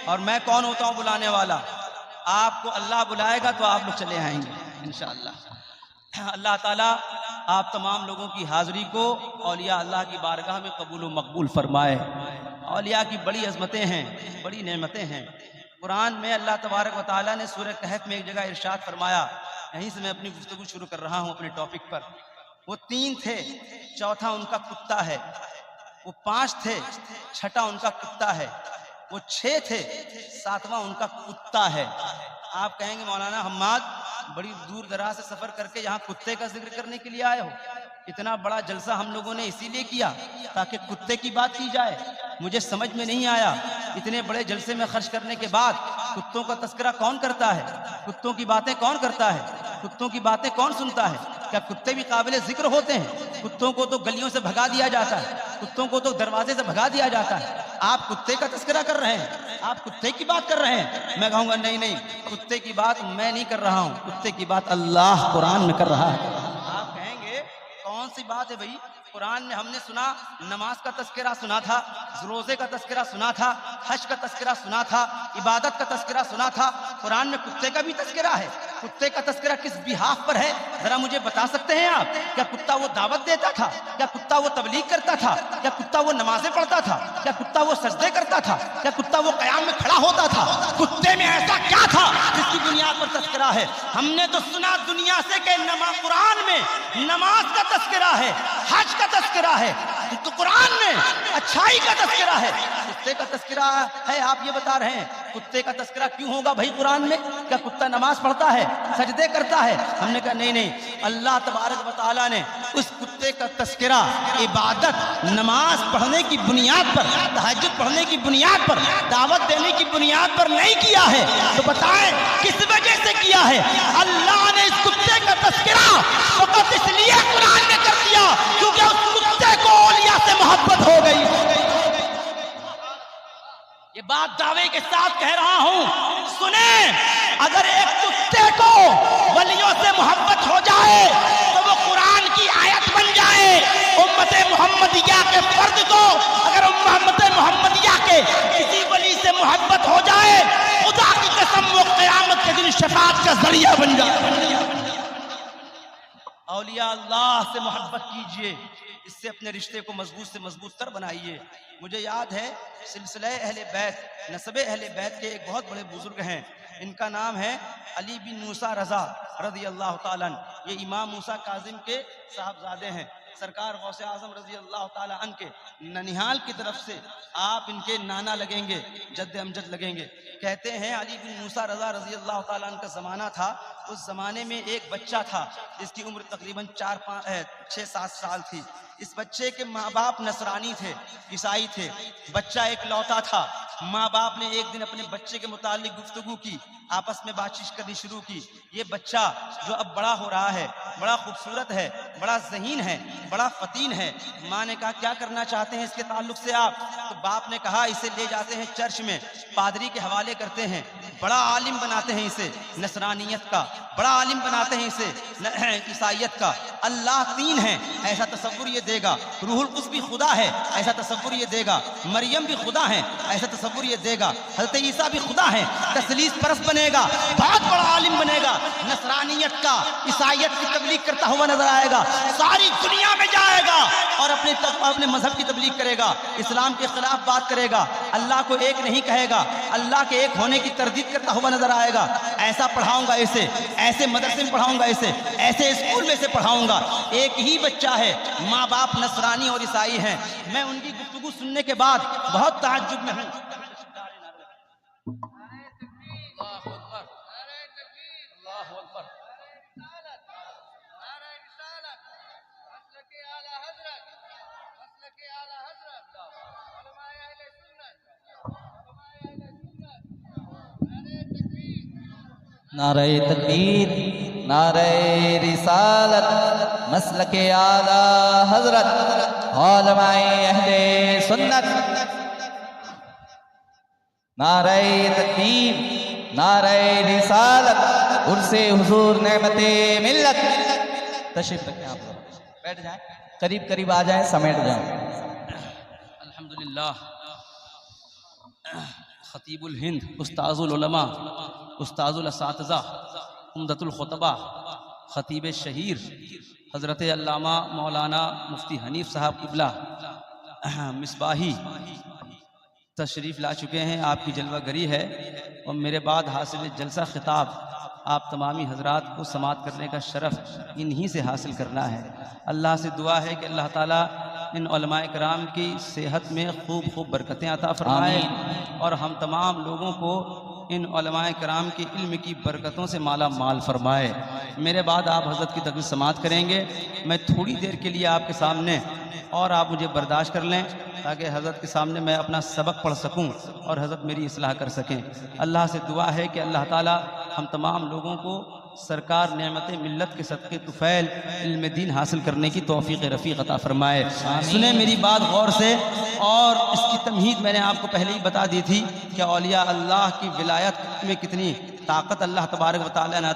اور میں کون ہوتا ہوں بلانے والا؟ آپ کو اللہ بلائے گا تو آپ لوگ چلے آئیں گے انشاءاللہ۔ اللہ تعالیٰ آپ تمام لوگوں کی حاضری کو اولیاء اللہ کی بارگاہ میں قبول و مقبول فرمائے۔ اولیاء کی بڑی عظمتیں ہیں، بڑی نعمتیں ہیں۔ قرآن میں اللہ تبارک و تعالیٰ نے سورہ کہف میں ایک جگہ ارشاد فرمایا، یہیں سے میں اپنی گفتگو شروع کر رہا ہوں اپنے ٹاپک پر۔ وہ 3 تھے، چوتھا ان کا کتا ہے۔ وہ 5 تھے، چھٹا ان کا کتا ہے۔ وہ 6 تھے، 7واں ان کا کتا ہے۔ آپ کہیں گے مولانا حماد بڑی دور دراز سے سفر کر کے یہاں کتے کا ذکر کرنے کے لیے آئے ہو؟ اتنا بڑا جلسہ ہم لوگوں نے اسی لیے کیا تاکہ کتے کی بات کی جائے. مجھے سمجھ میں نہیں آیا اتنے بڑے جلسے میں خرچ کرنے کے بعد کتوں کا تذکرہ کون کرتا ہے؟ کتوں کی باتیں کون کرتا ہے؟ کتوں کی باتیں کون سنتا ہے؟ کیا کتے بھی قابل ذکر ہوتے ہیں؟ کتوں کو تو گلیوں سے بھگا دیا جاتا ہے, کتوں کو تو دروازے سے بھگا دیا جاتا ہے. آپ کتے کا تذکرہ کر رہے ہیں, آپ کتے کی بات کر رہے ہیں. میں کہوں گا نہیں نہیں, کتے کی بات میں نہیں کر رہا ہوں, کتے کی بات اللہ قرآن میں کر رہا ہے. آپ کہیں گے کون سی بات ہے بھائی؟ قرآن میں ہم نے سنا, نماز کا تذکرہ سنا تھا, روزے کا تذکرہ سنا تھا, حج کا تذکرہ سنا تھا, عبادت کا تذکرہ سنا تھا. قرآن میں کتے کا بھی تذکرہ ہے. کتے کا تذکرہ کس بحاف پر ہے ذرا مجھے بتا سکتے ہیں آپ؟ کیا کتا وہ دعوت دیتا تھا؟ کیا کتا وہ تبلیغ کرتا تھا؟ کیا کتا وہ نمازیں پڑھتا تھا؟ کیا کتا وہ سجدے کرتا تھا؟ کیا کتا وہ قیام میں کھڑا ہوتا تھا؟ کتے میں ایسا کیا تھا جس کی بنیاد پر تذکرہ ہے؟ ہم نے تو سنا دنیا سے کہ قرآن میں نماز کا تذکرہ ہے, حج کا تذکرہ ہے, تو قرآن میں اچھائی کا تذکرہ ہے. کتے کا تذکرہ ہے آپ یہ بتا رہے ہیں. کتے کا تذکرہ کیوں ہوگا بھائی قرآن میں؟ کیا کتا نماز پڑھتا ہے, سجدے کرتا ہے؟ ہم نے کہا نہیں نہیں, اللہ تبارک و تعالیٰ نے اس کتے کا تذکرہ عبادت, نماز پڑھنے کی بنیاد پر, تہجد پڑھنے کی بنیاد پر, دعوت دینے کی بنیاد پر نہیں کیا ہے. تو بتائیں کس وجہ سے کیا ہے؟ اللہ نے اس کتے کا تذکرہ فقط اس لیے قرآن میں کر دیا کیونکہ اس کتے کو اولیاء سے محبت ہو گئی. یہ بات دعوے کے ساتھ کہہ رہا ہوں, سنیں, اگر ایک کتے کو ولیوں سے محبت ہو جائے تو وہ قرآن کی آیت بن جائے. امت محمدیہ کے فرد کو اگر امت محمدیہ کے کسی ولی سے محبت ہو جائے, خدا کی قسم وہ قیامت کے دن شفاعت کا ذریعہ بن جائے. اولیاء اللہ سے محبت کیجئے, اس سے اپنے رشتے کو مضبوط سے مضبوط تر بنائیے. مجھے یاد ہے سلسلہ اہل بیت, نسب اہل بیت کے ایک بہت بڑے بزرگ ہیں, ان کا نام ہے علی بن موسیٰ رضا رضی اللہ تعالیٰ عنہ. یہ امام موسیٰ کاظم کے صاحبزادے ہیں. سرکار غوث اعظم رضی اللہ تعالیٰ عنہ کے ننیحال کی طرف سے آپ ان کے نانا لگیں گے, جد امجد لگیں گے. کہتے ہیں علی بن موسیٰ رضا رضی اللہ تعالیٰ عنہ کا زمانہ تھا. اس زمانے میں ایک بچہ تھا جس کی عمر تقریباً 6-7 سال تھی. اس بچے کے ماں باپ نصرانی تھے, عیسائی تھے. بچہ ایک لوتا تھا. ماں باپ نے ایک دن اپنے بچے کے متعلق گفتگو کی, آپس میں بات چیت کرنی شروع کی. یہ بچہ جو اب بڑا ہو رہا ہے, بڑا خوبصورت ہے, بڑا ذہین ہے, بڑا فتین ہے. ماں نے کہا کیا کرنا چاہتے ہیں اس کے تعلق سے آپ؟ تو باپ نے کہا اسے لے جاتے ہیں چرچ میں, پادری کے حوالے کرتے ہیں, بڑا عالم بناتے ہیں اسے نصرانیت کا, بڑا عالم بناتے ہیں اسے عیسائیت کا. اللہ تین ہے ایسا تصور یہ دے گا, روح القدس بھی خدا ہے ایسا تصور یہ دے گا, مریم بھی خدا ہے ایسا تصور یہ دے گا, حضرت عیسیٰ بھی خدا ہے, تثلیث پرست بنے گا, بہت بڑا عالم بنے گا, نصرانیت کا, عیسائیت کی تبلیغ کرتا ہوا نظر آئے گا, ساری دنیا میں جائے گا اور اپنے مذہب کی تبلیغ کرے گا, اسلام کے خلاف بات کرے گا, اللہ کو ایک نہیں کہے گا, اللہ کے ایک ہونے کی تردید کرتا ہوا نظر آئے گا. ایسا پڑھاؤں گا اسے, ایسے مدرسے میں پڑھاؤں گا اسے, ایسے اسکول میں سے پڑھاؤں گا. ایک ہی بچہ ہے, ماں باپ نصرانی اور عیسائی ہیں. میں ان کی گفتگو سننے کے بعد بہت تعجب میں ہوں. نعرہ تکبیر, نعرہ رسالت, مسلک اعلی حضرت, علماء اہل سنت. نعرہ تکبیر, نعرہ رسالت, عرس حضور نعمت ملت. تشریف رکھیں, آپ لوگ بیٹھ جائیں, قریب قریب آ جائیں, سمیٹ جائیں. الحمدللہ. خطیب الہند, استاذ العلماء, استاذ الاساتذہ, عمدۃ الخطبہ, خطیب شہیر حضرت علامہ مولانا مفتی حنیف صاحب قبلہ مصباحی تشریف لا چکے ہیں. آپ کی جلوہ گری ہے اور میرے بعد حاصل جلسہ خطاب آپ تمامی حضرات کو سماعت کرنے کا شرف انہی سے حاصل کرنا ہے. اللہ سے دعا ہے کہ اللہ تعالیٰ ان علماء کرام کی صحت میں خوب خوب برکتیں عطا فرمائے اور ہم تمام لوگوں کو ان علماء کرام کے علم کی برکتوں سے مالا مال فرمائے۔ میرے بعد آپ حضرت کی تقریر سماعت کریں گے۔ میں تھوڑی دیر کے لیے آپ کے سامنے، اور آپ مجھے برداشت کر لیں تاکہ حضرت کے سامنے میں اپنا سبق پڑھ سکوں اور حضرت میری اصلاح کر سکیں۔ اللہ سے دعا ہے کہ اللہ تعالی ہم تمام لوگوں کو سرکار نعمت ملت کے صدقے طفیل علم دین حاصل کرنے کی توفیق رفیق عطا فرمائے۔ سنیں میری بات غور سے، اور اس کی تمہید میں نے آپ کو پہلے ہی بتا دی تھی کہ اولیاء اللہ کی ولایت میں کتنی طاقت اللہ تبارک و تعالیٰ نے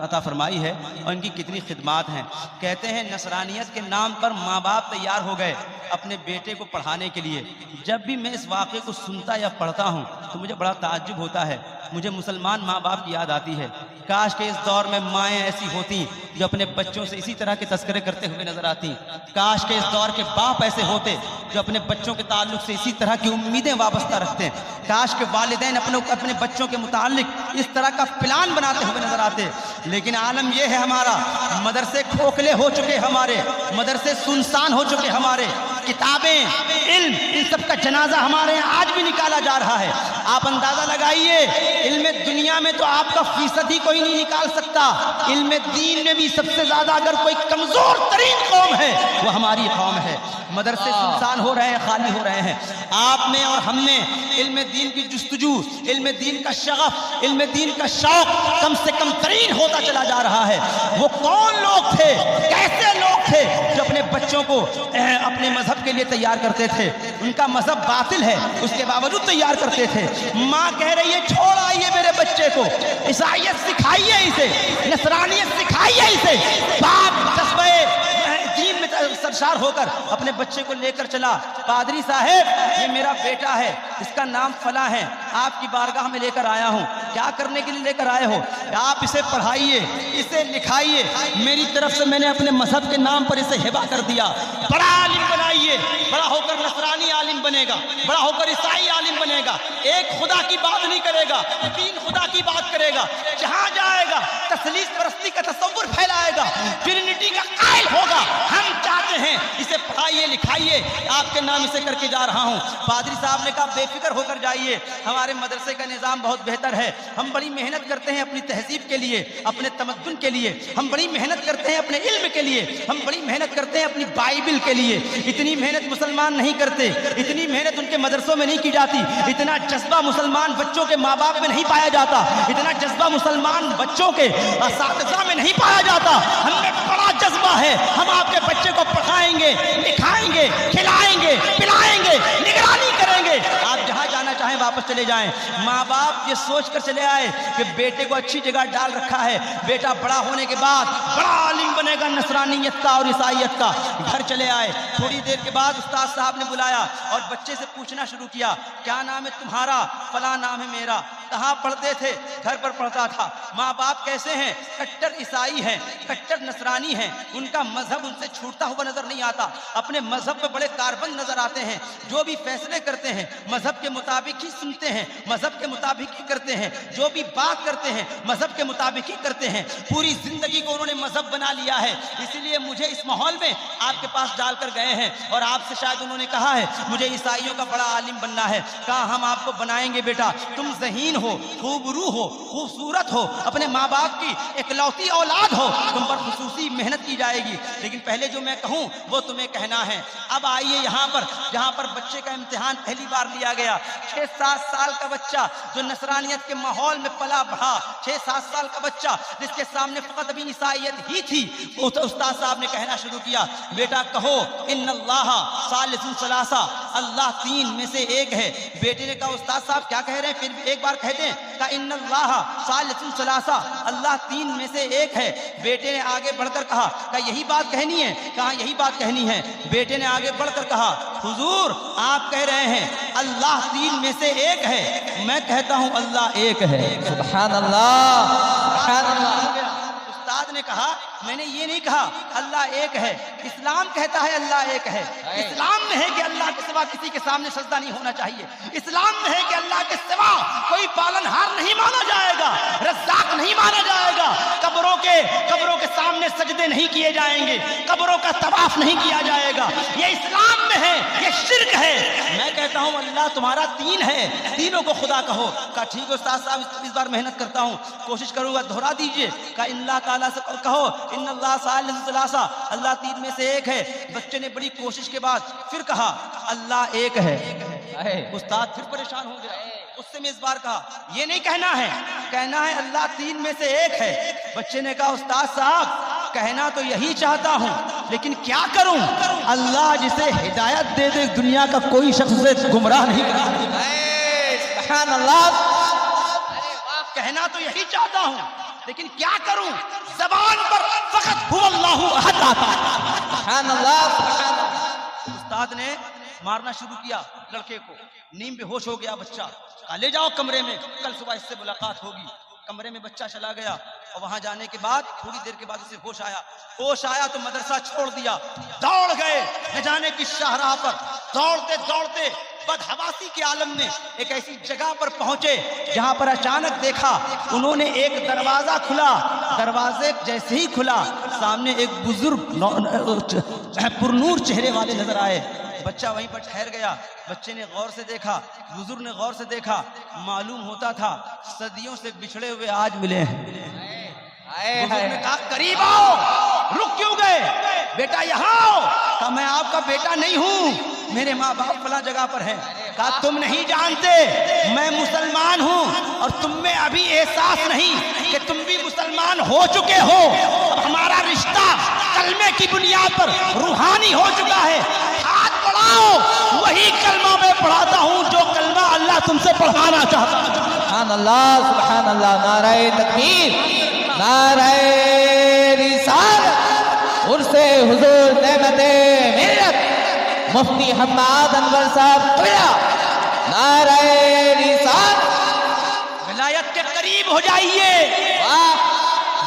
عطا فرمائی ہے اور ان کی کتنی خدمات ہیں۔ کہتے ہیں نصرانیت کے نام پر ماں باپ تیار ہو گئے اپنے بیٹے کو پڑھانے کے لیے۔ جب بھی میں اس واقعے کو سنتا یا پڑھتا ہوں تو مجھے بڑا تعجب ہوتا ہے، مجھے مسلمان ماں باپ کی یاد آتی ہے۔ کاش کہ اس دور میں مائیں ایسی ہوتی جو اپنے بچوں سے اسی طرح کے تذکرے کرتے ہوئے نظر آتی۔ کاش کہ اس دور کے باپ ایسے ہوتے جو اپنے بچوں کے تعلق سے اسی طرح کی امیدیں وابستہ رکھتے ہیں۔ کاش کہ والدین اپنے بچوں کے متعلق اس طرح کا پلان بناتے ہوئے نظر آتے۔ لیکن عالم یہ ہے ہمارا، مدرسے کھوکھلے ہو چکے ہمارے، مدرسے سنسان ہو چکے ہمارے، کتابیں، علم، ان سب کا جنازہ ہمارے یہاں آج بھی نکالا جا رہا ہے۔ آپ اندازہ لگائیے، علم دنیا میں تو آپ کا فیصد ہی کوئی نہیں نکال سکتا، علم دین میں بھی سب سے زیادہ اگر کوئی کمزور ترین قوم ہے وہ ہماری قوم ہے۔ مدرسے سنسان ہو رہے ہیں، خالی ہو رہے ہیں۔ آپ نے اور ہم نے علم دین کی جستجو، علم دین کا شغف، علم دین کا شوق کم سے کم ترین ہوتا چلا جا رہا ہے۔ وہ کون لوگ تھے، کیسے لوگ تھے جو اپنے بچوں کو اپنے مذہب کے لیے تیار کرتے تھے؟ ان کا مذہب باطل ہے، اس کے باوجود تیار کرتے تھے۔ ماں کہہ رہی ہے چھوڑ آئیے میرے بچے کو، عیسائیت سکھائیے اسے، نصرانیت سکھائیے اسے۔ باپ جذبہ دین میں سرشار ہو کر اپنے بچے کو لے کر چلا۔ پادری صاحب یہ میرا بیٹا ہے، اس کا نام فلاں ہے، آپ کی بارگاہ میں لے کر آیا ہوں۔ کیا کرنے کے لیے لے کر آئے ہو؟ آپ اسے پڑھائیے، اسے لکھائیے، میری طرف سے میں نے اپنے مذہب کے نام پر اسے ہبہ کر دیا۔ بڑا عالم بنائیے، بڑا ہو کر نصرانی عالم بنے گا، بڑا ہو کر عیسائی عالم بنے گا، ایک خدا کی بات نہیں کرے گا، تین خدا کی بات کرے گا، جہاں جائے گا تثلیث پرستی کا تصور پھیلائے گا، ٹرینٹی کا قائل ہوگا۔ ہم چاہتے ہیں اسے پڑھائیے لکھائیے، آپ کے نام اسے کر کے جا رہا ہوں۔ پادری صاحب نے کہا بے فکر ہو کر جائیے، ہمارے مدرسے کا نظام بہت بہتر ہے، ہم بڑی محنت کرتے ہیں اپنی تہذیب کے لیے، اپنے تمدن کے لیے، ہم بڑی محنت کرتے ہیں اپنے علم کے لیے، ہم بڑی محنت کرتے ہیں اپنی بائبل کے لیے۔ اتنی محنت مسلمان نہیں کرتے، اتنی محنت ان کے مدرسوں میں نہیں کی جاتی، اتنا جذبہ مسلمان بچوں کے ماں باپ میں نہیں پایا جاتا، اتنا جذبہ مسلمان بچوں کے اساتذہ میں نہیں پایا جاتا۔ ہم میں بڑا جذبہ ہے، ہم آپ کے بچے کو پڑھائیں گے، لکھائیں گے، کھلائیں گے، پلائیں گے، نگرانی کریں گے۔ آپ جہاں جانا چاہیں واپس چلے جائیں۔ ماں باپ یہ سوچ کر چلے آئے کہ بیٹے کو اچھی جگہ ڈال رکھا ہے، بیٹا بڑا ہونے کے بعد بڑا عالم بنے گا نصرانیت کا اور عیسائیت کا۔ گھر چلے آئے، تھوڑی دیر کے بعد استاد صاحب نے بلایا اور بچے سے پوچھنا شروع کیا کیا نام ہے تمہارا؟ فلاں نام ہے میرا۔ کہاں پڑھتے تھے؟ گھر پر پڑھتا تھا۔ ماں باپ کیسے ہیں؟ کٹر عیسائی ہیں، کٹر نصرانی ہیں، ان کا مذہب ان سے چھوٹتا ہوا نظر نہیں آتا، اپنے مذہب پہ بڑے کاربند نظر آتے ہیں، جو بھی فیصلے کرتے ہیں مذہب کے مطابق ہی سنتے ہیں، مذہب کے مطابق ہی کرتے ہیں، جو بھی بات کرتے ہیں مذہب کے مطابق ہی کرتے ہیں، پوری زندگی کو انہوں نے مذہب بنا لیا ہے۔ اسی لیے مجھے اس ماحول میں آپ کے پاس ڈال کر گئے ہیں اور آپ سے شاید انہوں نے کہا ہے مجھے عیسائیوں کا بڑا عالم بننا ہے۔ کہا ہم آپ کو بنائیں گے بیٹا، تم ذہین ہو، خوبرو ہو، خوبصورت ہو، اپنے ماں باپ کی اکلوتی اولاد ہو، تم پر خصوصی محنت کی جائے گی، لیکن پہلے جو میں کہوں وہ تمہیں کہنا ہے۔ اب آئیے یہاں پر جہاں پر بچے کا امتحان پہلی بار لیا گیا، 6-7 سال کا بچہ جو نصرانیت کے ماحول میں پلا بڑھا، 6-7 سال کا بچہ جس کے سامنے فقط ابھی عیسائیت ہی تھی، استاد صاحب نے کہنا شروع کیا بیٹا کہو ان اللہ ثالث ثلاثہ، اللہ 3 میں سے 1 ہے۔ بیٹے نے کہا استاد صاحب کیا کہہ رہے ہیں؟ پھر بھی ایک بار کہتے ہیں۔ کہا ان اللہ ثالث ثلاثہ، اللہ 3 میں سے 1 ہے۔ بیٹے نے آگے بڑھ کر کہا یہی بات کہنی ہے؟ کہا یہی بات کہنی ہے۔ بیٹے نے آگے بڑھ کر کہا حضور آپ کہہ رہے ہیں اللہ 3 میں سے 1 ہے، میں کہتا ہوں اللہ 1 ہے۔ سبحان اللہ، سبحان اللہ۔ استاد نے کہا میں نے یہ نہیں کہا اللہ 1 ہے، اسلام کہتا ہے اللہ 1 ہے۔ اسلام میں ہے کہ اللہ کے سوا کسی کے سامنے سجدہ نہیں ہونا چاہیے، اسلام میں ہے کہ اللہ کے سوا کوئی پالن ہار نہیں مانا جائے گا، رزاق نہیں مانا جائے گا، قبروں قبروں کے سامنے سجدے نہیں کیے جائیں گے, قبروں کا طواف نہیں کیا جائے گا. یہ اسلام میں ہے, یہ شرک ہے. میں کہتا ہوں اللہ تمہارا دین ہے, دینوں کو خدا کہو. کہا ٹھیک ہے استاد صاحب, اس بار محنت کرتا ہوں, کوشش کروں گا, دہرا دیجئے. کہا ان اللہ تعالیٰ سے کہو ان اللہ ثالث ثلاثہ, اللہ تین میں سے ایک ہے. بچے نے بڑی کوشش کے بعد پھر کہا اللہ ایک ہے. استاد پھر پریشان ہو گیا, اس سے میں اس بار کہا یہ نہیں کہنا ہے, کہنا ہے اللہ تین میں سے ایک ہے. بچے نے کہا استاد صاحب کہنا تو یہی چاہتا ہوں, لیکن کیا کروں, اللہ جسے ہدایت دے دے دنیا کا کوئی شخص اسے گمراہ نہیں کرتا. سبحان اللہ, کہنا تو یہی چاہتا ہوں لیکن کیا کروں, زبان پر فقط هو اللہ احد آتا. سبحان اللہ, سبحان اللہ. استاد نے مارنا شروع کیا لڑکے کو, نیم بے ہوش ہو گیا بچہ. کہا لے جاؤ کمرے میں, کل صبح اس سے ملاقات ہوگی. کمرے میں بچہ چلا گیا اور وہاں جانے کے بعد تھوڑی دیر کے بعد اسے ہوش آیا تو مدرسہ چھوڑ دیا. دوڑ گئے نہ جانے کی شاہراہ پر, دوڑتے دوڑتے بدحواسی کے عالم میں ایک ایسی جگہ پر پہنچے جہاں پر اچانک دیکھا انہوں نے ایک دروازہ کھلا. دروازے جیسے ہی کھلا سامنے ایک بزرگ پرنور چہرے والے نظر آئے. بچہ وہیں پر ٹھہر گیا. بچے نے غور سے دیکھا, بزرگ نے غور سے دیکھا, معلوم ہوتا تھا صدیوں سے بچھڑے ہوئے آج ملے ہیں. بزرگ نے کہا قریب آؤ. رک کیوں گئے, بیٹا یہاں آؤ. کہا میں آپ کا بیٹا نہیں ہوں, میرے ماں باپ فلاں جگہ پر ہیں. کہا تم نہیں جانتے میں مسلمان ہوں اور تم میں ابھی احساس نہیں کہ تم بھی مسلمان ہو چکے ہو. اب ہمارا رشتہ کلمے کی بنیاد پر روحانی ہو چکا ہے. ہاتھ بڑھاؤ, وہی کلمہ میں پڑھاتا ہوں جو کلمہ اللہ تم سے پڑھانا چاہتا ہے. سبحان اللہ, سبحان اللہ. نعرہ تکبیر, نعرہ رسالت, عرس حضور نعمت ملت, مفتی حماد انور صاحب قبلہ. نعرہ رسالت. ولایت کے قریب ہو جائیے,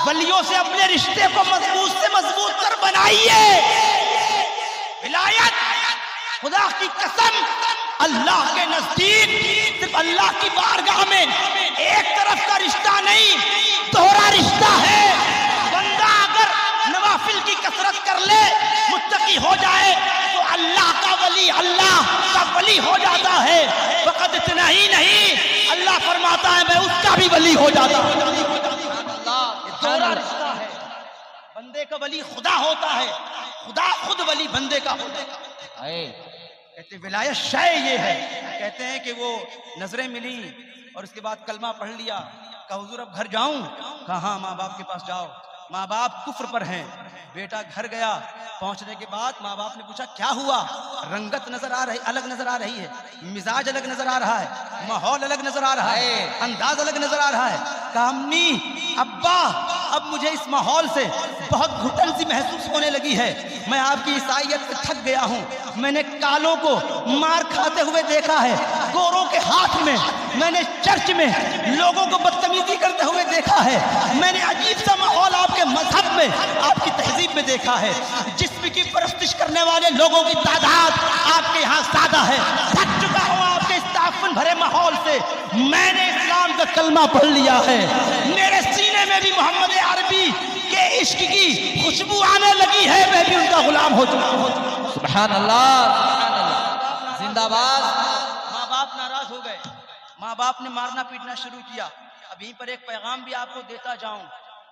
ولیوں سے اپنے رشتے کو مضبوط سے مضبوط کر بنائیے. ولایت خدا کی قسم اللہ کے نزدیک صرف اللہ کی بارگاہ میں ایک طرف کا رشتہ نہیں, دوہرا رشتہ ہے. بندہ اگر نوافل کی کثرت کر لے, متقی ہو جائے تو اللہ کا ولی اللہ کا ولی ہو جاتا ہے. فقط اتنا ہی نہیں, اللہ فرماتا ہے میں اس کا بھی ولی ہو جاتا ہوں. دوہرا رشتہ ہے. بندے کا ولی خدا ہوتا ہے, خدا خود ولی بندے کا ہوتا ہے. کہتے ہیں ولایت شے یہ ہے. کہتے ہیں کہ وہ نظریں ملی اور اس کے بعد کلمہ پڑھ لیا. کہا حضور اب گھر جاؤں. کہا ہاں ماں باپ کے پاس جاؤ. ماں باپ کفر پر ہیں. بیٹا گھر گیا, پہنچنے کے بعد ماں باپ نے پوچھا کیا ہوا. رنگت نظر آ رہی, الگ نظر آ رہی ہے, مزاج الگ نظر آ رہا ہے, ماحول الگ نظر آ رہا ہے, انداز الگ نظر آ رہا ہے. کہا امی ابا اب مجھے اس ماحول سے بہت گھٹن سی محسوس ہونے لگی ہے. میں آپ کی عیسائیت سے تھک گیا ہوں. میں نے کالوں کو مار کھاتے ہوئے دیکھا ہے, گوروں کے ہاتھ میں. میں نے چرچ میں لوگوں کو بدتمیزی کرتے ہوئے دیکھا ہے. میں نے عجیب سا ماحول آپ کے مذہب میں, آپ کی تہذیب میں دیکھا ہے. جسم کی پرستش کرنے والے لوگوں کی تعداد آپ کے یہاں زیادہ ہے. تھک چکا ہوں آپ کے اس تعفن بھرے ماحول سے. میں نے اسلام کا کلمہ پڑھ لیا ہے. میرے سینے میں بھی محمد عربی کے عشق کی خوشبو آنے لگی ہے. میں بھی ان کا غلام ہو چکا ہوں. سبحان اللہ, سبحان اللہ, زندہ باد. ماں باپ ناراض ہو گئے, ماں باپ نے مارنا پیٹنا شروع کیا. اب یہیں پر ایک پیغام بھی آپ کو دیتا جاؤں.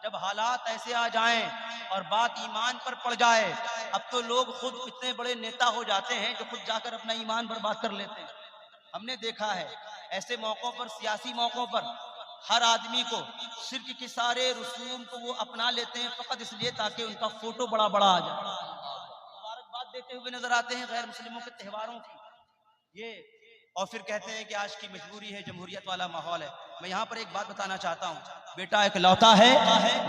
جب حالات ایسے آ جائیں اور بات ایمان پر پڑ جائے, اب تو لوگ خود اتنے بڑے نیتا ہو جاتے ہیں جو خود جا کر اپنا ایمان برباد کر لیتے ہیں. ہم نے دیکھا ہے ایسے موقعوں پر, سیاسی موقعوں پر ہر آدمی کو شرک کے سارے رسوم کو وہ اپنا لیتے ہیں فقط اس لیے تاکہ ان کا فوٹو بڑا بڑا آ جائے. مبارکباد دیتے ہوئے نظر آتے ہیں غیر مسلموں کے تہواروں کی یہ, اور پھر کہتے ہیں کہ آج کی مجبوری ہے, جمہوریت والا ماحول ہے. میں یہاں پر ایک بات بتانا چاہتا ہوں. بیٹا ایک لوتا ہے,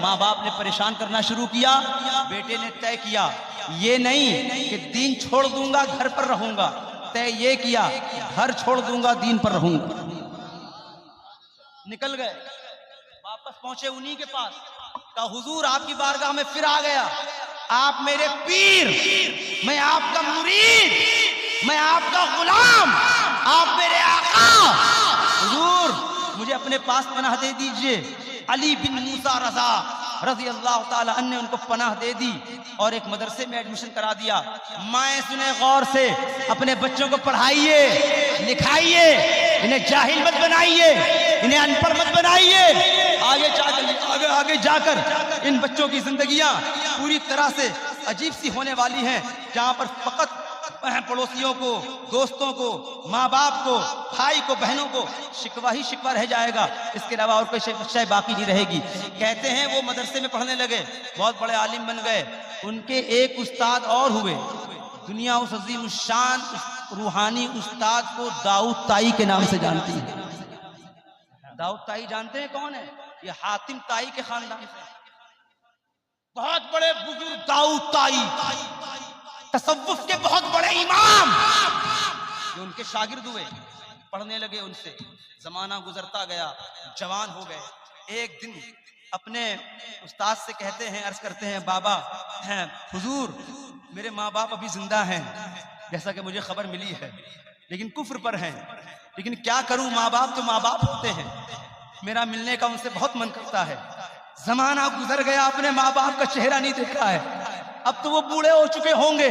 ماں باپ نے پریشان کرنا شروع کیا. بیٹے نے طے کیا یہ نہیں کہ دین چھوڑ دوں گا گھر پر رہوں گا, طے یہ کیا گھر چھوڑ دوں گا دین پر رہوں گا. نکل گئے, واپس پہنچے انہی کے پاس. کہا حضور آپ کی بارگاہ میں پھر آ گیا. آپ میرے پیر, میں آپ کا مرید, میں آپ کا غلام, آپ میرے آقا. حضور مجھے اپنے پاس پناہ دے دیجئے. علی بن موسیٰ رضا رضی اللہ تعالی عنہ نے ان کو پناہ دے دی اور ایک مدرسے میں ایڈمیشن کرا دیا. مائیں سنیں غور سے، اپنے بچوں کو پڑھائیے لکھائیے، انہیں جاہل مت بنائیے، انہیں ان پڑھ مت بنائیے. آگے جا کر ان بچوں کی زندگیاں پوری طرح سے عجیب سی ہونے والی ہیں، جہاں پر فقط پڑوسیوں کو، دوستوں کو، ماں باپ کو، بھائی کو، بہنوں کو شکوہ ہی شکوہ رہ جائے گا، اس کے علاوہ اور کوئی شے باقی نہیں رہے گی. کہتے ہیں وہ مدرسے میں پڑھنے لگے، بہت بڑے عالم بن گئے. ان کے ایک استاد اور ہوئے، دنیا اس عظیم الشان روحانی استاد کو داؤد طائی کے نام سے جانتی ہے. داؤد طائی جانتے ہیں کون ہے؟ یہ حاتم طائی کے خاندان سے. بہت بڑے بزرگ داؤد طائی، تصوف کے بہت بڑے امام، جو ان کے شاگرد ہوئے، پڑھنے لگے ان سے. زمانہ گزرتا گیا، جوان ہو گئے. ایک دن اپنے استاد سے کہتے ہیں، عرض کرتے ہیں، بابا حضور میرے ماں باپ ابھی زندہ ہیں جیسا کہ مجھے خبر ملی ہے، لیکن کفر پر ہیں. لیکن کیا کروں، ماں باپ تو ماں باپ ہوتے ہیں، میرا ملنے کا ان سے بہت من کرتا ہے. زمانہ گزر گیا، اپنے ماں باپ کا چہرہ نہیں دیکھا ہے. اب تو وہ بوڑھے ہو چکے ہوں گے،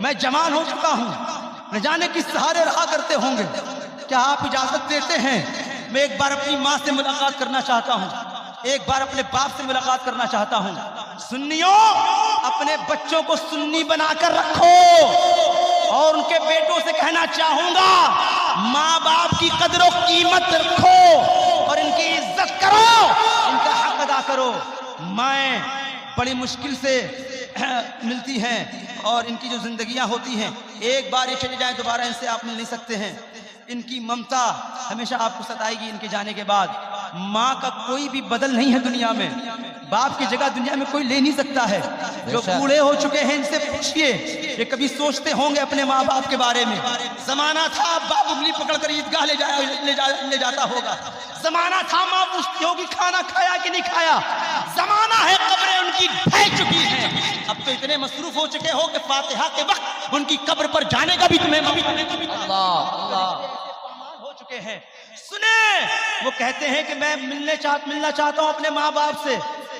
میں جوان ہو چکا ہوں، نہ جانے کس سہارے رہا کرتے ہوں گے. کیا آپ اجازت دیتے ہیں؟ میں ایک بار اپنی ماں سے ملاقات کرنا چاہتا ہوں، ایک بار اپنے باپ سے ملاقات کرنا چاہتا ہوں. سنیوں، اپنے بچوں کو سنی بنا کر رکھو اور ان کے بیٹوں سے کہنا چاہوں گا، ماں باپ کی قدر و قیمت رکھو اور ان کی عزت کرو، ان کا حق ادا کرو. مائیں بڑی مشکل سے ملتی ہیں اور ان کی جو زندگیاں ہوتی ہیں، ایک بار یہ چلے جائیں دوبارہ ان سے آپ مل نہیں سکتے ہیں. ان کی ممتا ہمیشہ آپ کو ستائے گی. ان کے جانے کے بعد ماں کا کوئی بھی بدل نہیں ہے دنیا میں، باپ کی جگہ دنیا میں کوئی لے نہیں سکتا ہے. جو بوڑھے ہو چکے ہیں ان سے پوچھئے، یہ کبھی سوچتے ہوں گے اپنے ماں باپ کے بارے میں. زمانہ تھا باپ انگلی پکڑ کر عیدگاہ لے جاتا ہوگا، زمانہ تھا ماں پوچھتی ہوگی کھانا کھایا کہ نہیں کھایا. زمانہ ہے قبریں ان کی ڈھہ چکی ہیں. اب تو اتنے مصروف ہو چکے ہو کہ فاتحہ کے وقت ان کی قبر پر جانے کا بھی تمہیں ہو چکے ہیں. سنیں، وہ کہتے ہیں کہ میں ملنا چاہتا ہوں اپنے ماں باپ سے.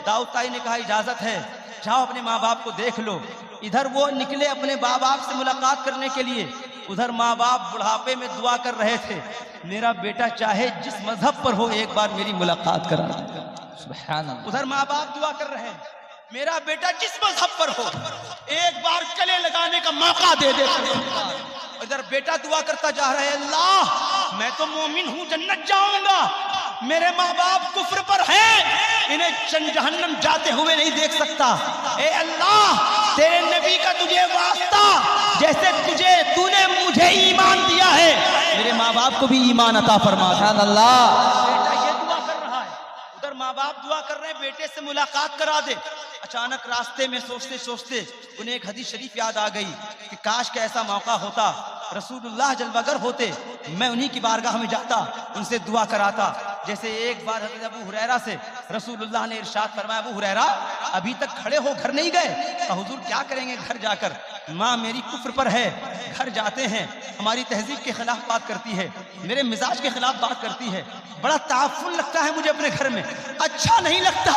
داؤد طائی نے کہا اجازت ہے، جاؤ اپنے ماں باپ کو دیکھ لو. ادھر وہ نکلے اپنے ماں باپ سے ملاقات کرنے کے لیے، ادھر ماں باپ بڑھاپے میں دعا کر رہے تھے، میرا بیٹا چاہے جس مذہب پر ہو ایک بار میری ملاقات کرا. سبحان اللہ. ادھر ماں باپ دعا کر رہے ہیں، میرا بیٹا جس مذہب پر ہو ایک بار گلے لگانے کا موقع دے دے. ادھر بیٹا دعا کرتا جا رہا ہے، اللہ میں تو مومن ہوں، جنت جاؤں گا، میرے ماں باپ کفر پر ہیں، انہیں جہنم جاتے ہوئے نہیں دیکھ سکتا. اے اللہ تیرے نبی کا تجھے واسطہ، جیسے تو نے مجھے ایمان دیا ہے، میرے ماں باپ کو بھی ایمان عطا فرما. سبحان اللہ. بیٹا یہ دعا کر رہا ہے، ادھر ماں باپ دعا کر رہے ہیں بیٹے سے ملاقات کرا دے. اچانک راستے میں سوچتے انہیں ایک حدیث شریف یاد آ گئی کہ کاش کہ ایسا موقع ہوتا، رسول اللہ جلوہ گر ہوتے، میں انہی کی بارگاہ میں جاتا، ان سے دعا کراتا. جیسے ایک بار حضرت ابو ہریرہ سے رسول اللہ نے ارشاد فرمایا، ابو ہریرہ ابھی تک کھڑے ہو گھر نہیں گئے؟ کہا حضور کیا کریں گے گھر جا کر، ماں میری کفر پر ہے، گھر جاتے ہیں ہماری تہذیب کے خلاف بات کرتی ہے، میرے مزاج کے خلاف بات کرتی ہے، بڑا تعفن لگتا ہے مجھے اپنے گھر میں، اچھا نہیں لگتا.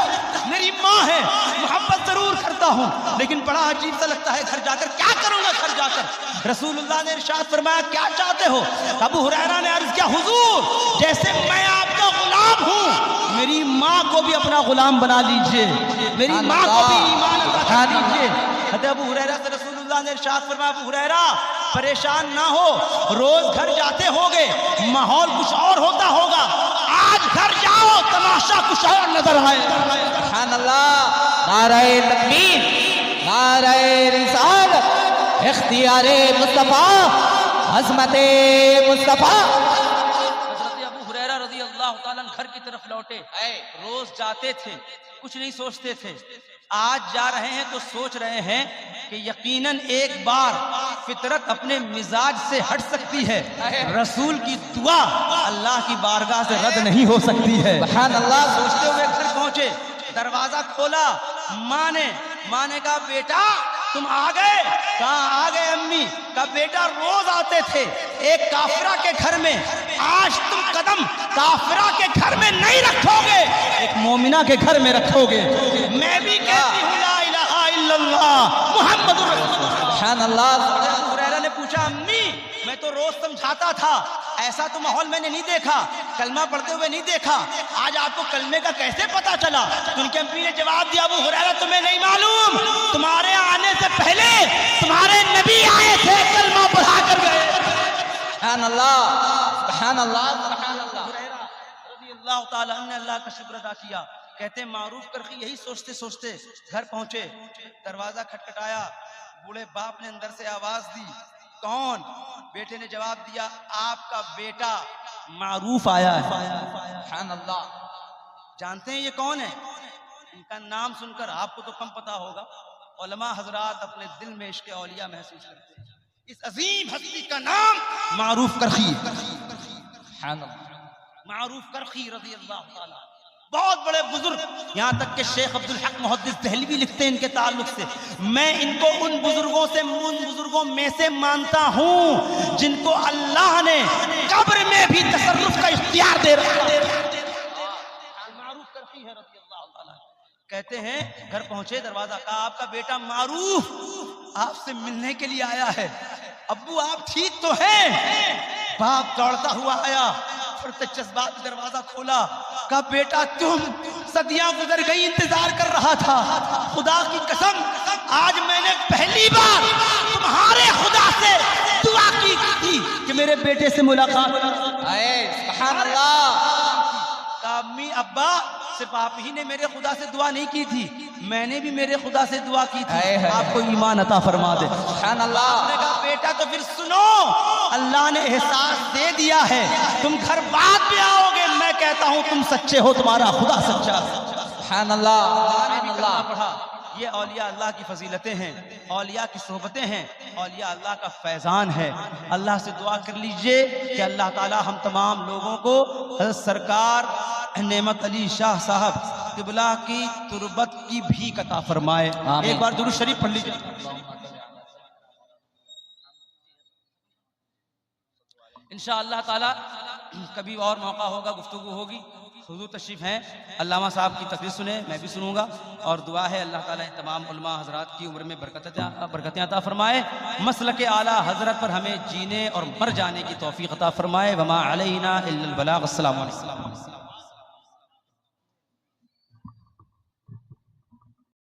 میری ماں ہے، محبت ضرور کرتا ہوں، لیکن بڑا عجیب سا لگتا ہے گھر جا کر. کیا کروں گا گھر جا کر؟ رسول اللہ نے ارشاد فرمایا کیا چاہتے ہو؟ ابو ہریرہ نے عرض کیا، حضور جیسے میں آپ کا غلام ہوں، میری ماں کو بھی اپنا غلام بنا لیجئے، میری ماں کو بھی ایمان عطا دیجئے. حضرت ابو ہریرہ سے رسول اللہ نے ارشاد فرمایا، ابو ہریرہ پریشان نہ ہو، روز گھر جاتے ہوگے، ماحول کچھ اور ہوتا ہوگا، آج گھر جاؤ تماشا کچھ اور نظر آئے. سبحان اللہ. نعرہ تکبیر، نعرہ رسالت، اختیار مصطفیٰ، عظمت مصطفیٰ. حضرت ابو ہریرہ رضی اللہ تعالیٰ گھر کی طرف لوٹے، روز جاتے تھے، کچھ نہیں سوچتے تھے. آج جا رہے ہیں تو سوچ رہے ہیں کہ یقیناً ایک بار فطرت اپنے مزاج سے ہٹ سکتی ہے، رسول کی دعا اللہ کی بارگاہ سے رد نہیں ہو سکتی ہے. سبحان اللہ. سوچتے ہوئے گھر پہنچے، دروازہ کھولا، ماں نے کہا بیٹا تم آ گئے؟ کہا آ گئے امی. کہا بیٹا روز آتے تھے ایک کافرہ کے گھر میں، آج تم قدم کافرہ کے گھر میں نہیں رکھو گے، ایک مومنہ کے گھر میں رکھو گے۔ میں بھی کہتی ہوں لا الہ الا اللہ محمد رسول اللہ۔ سبحان اللہ۔ ابو ہریرہ نے پوچھا امی میں تو روز سمجھاتا تھا، ایسا تو ماحول میں نے نہیں دیکھا، کلمہ پڑھتے ہوئے نہیں دیکھا، آج آپ کو کلمے کا کیسے پتا چلا؟ تو ان کے امی نے جواب دیا ابو ہریرہ تمہیں نہیں معلوم، تمہارے آنے سے پہلے تمہارے نبی آئے تھے، کلمہ پڑھا کر گئے۔ سبحان اللہ سبحان اللہ سبحان اللہ۔ ہریرہ رضی اللہ تعالیٰ عنہ نے اللہ کا شکر ادا کیا، کہتے ہیں معروف کرخی یہی سوچتے سوچتے گھر پہنچے، دروازہ کھٹکھٹایا، بوڑھے باپ نے اندر سے آواز دی، کون؟ بیٹے نے جواب دیا آپ کا بیٹا معروف آیا ہے۔ سبحان اللہ۔ جانتے ہیں یہ کون ہے؟ ان کا نام سن کر آپ کو تو کم پتا ہوگا، علماء حضرات اپنے دل میں عشق اولیاء محسوس کرتے ہیں۔ اس عظیم ہستی کا نام معروف کرخی، سبحان اللہ۔ معروف کرخی رضی اللہ تعالیٰ، بہت بڑے بزرگ، یہاں تک کہ شیخ عبدالحق محدث دہلوی لکھتے ہیں ان کے تعلق سے، میں ان کو ان بزرگوں میں سے مانتا ہوں جن کو اللہ نے قبر میں بھی تصرف کا اختیار دے رہا ہے۔ معروف کرخی ہے رضی اللہ تعالیٰ، کہتے ہیں گھر پہنچے، دروازہ کہا آپ کا بیٹا معروف آپ سے ملنے کے لیے آیا ہے۔ ابو آپ ٹھیک تو ہیں؟ باپ دوڑتا ہوا آیا، جذبات دروازہ کھولا، کہا بیٹا تم صدیاں گزر گئی انتظار کر رہا تھا، خدا کی قسم آج میں نے پہلی بار تمہارے خدا سے دعا کی تھی کہ میرے بیٹے سے ملاقات۔ سبحان اللہ۔ کہا امی ابا صرف آپ ہی نے میرے خدا سے دعا نہیں کی تھی، میں نے بھی میرے خدا سے دعا کی تھی آپ کو ایمان عطا فرما دے۔ سبحان اللہ۔ نے کہا بیٹا تو پھر سنو، اللہ نے احساس دے دیا ہے، تم گھر بعد میں آؤ گے، میں کہتا ہوں تم سچے ہو، تمہارا خدا سچا ہے۔ سبحان اللہ سبحان اللہ۔ پڑھا، یہ اولیاء اللہ کی فضیلتیں ہیں، اولیاء کی صحبتیں ہیں، اولیاء اللہ کا فیضان ہے۔ اللہ سے دعا کر لیجئے کہ اللہ تعالی ہم تمام لوگوں کو حضرت سرکار نعمت علی شاہ صاحب قبلہ کی تربت کی بھیک عطا فرمائے۔ ایک بار درود شریف پڑھ لیجئے۔ انشاءاللہ تعالی کبھی اور موقع ہوگا، گفتگو ہوگی، حضور تشریف ہیں، علامہ صاحب کی تقریر سنیں، میں بھی سنوں گا، اور دعا ہے اللہ تعالیٰ تمام علماء حضرات کی عمر میں برکتیں عطا فرمائے، مسلک اعلیٰ حضرت پر ہمیں جینے اور مر جانے کی توفیق عطا فرمائے۔ وما علینا الا البلاغ۔ السلام علیکم۔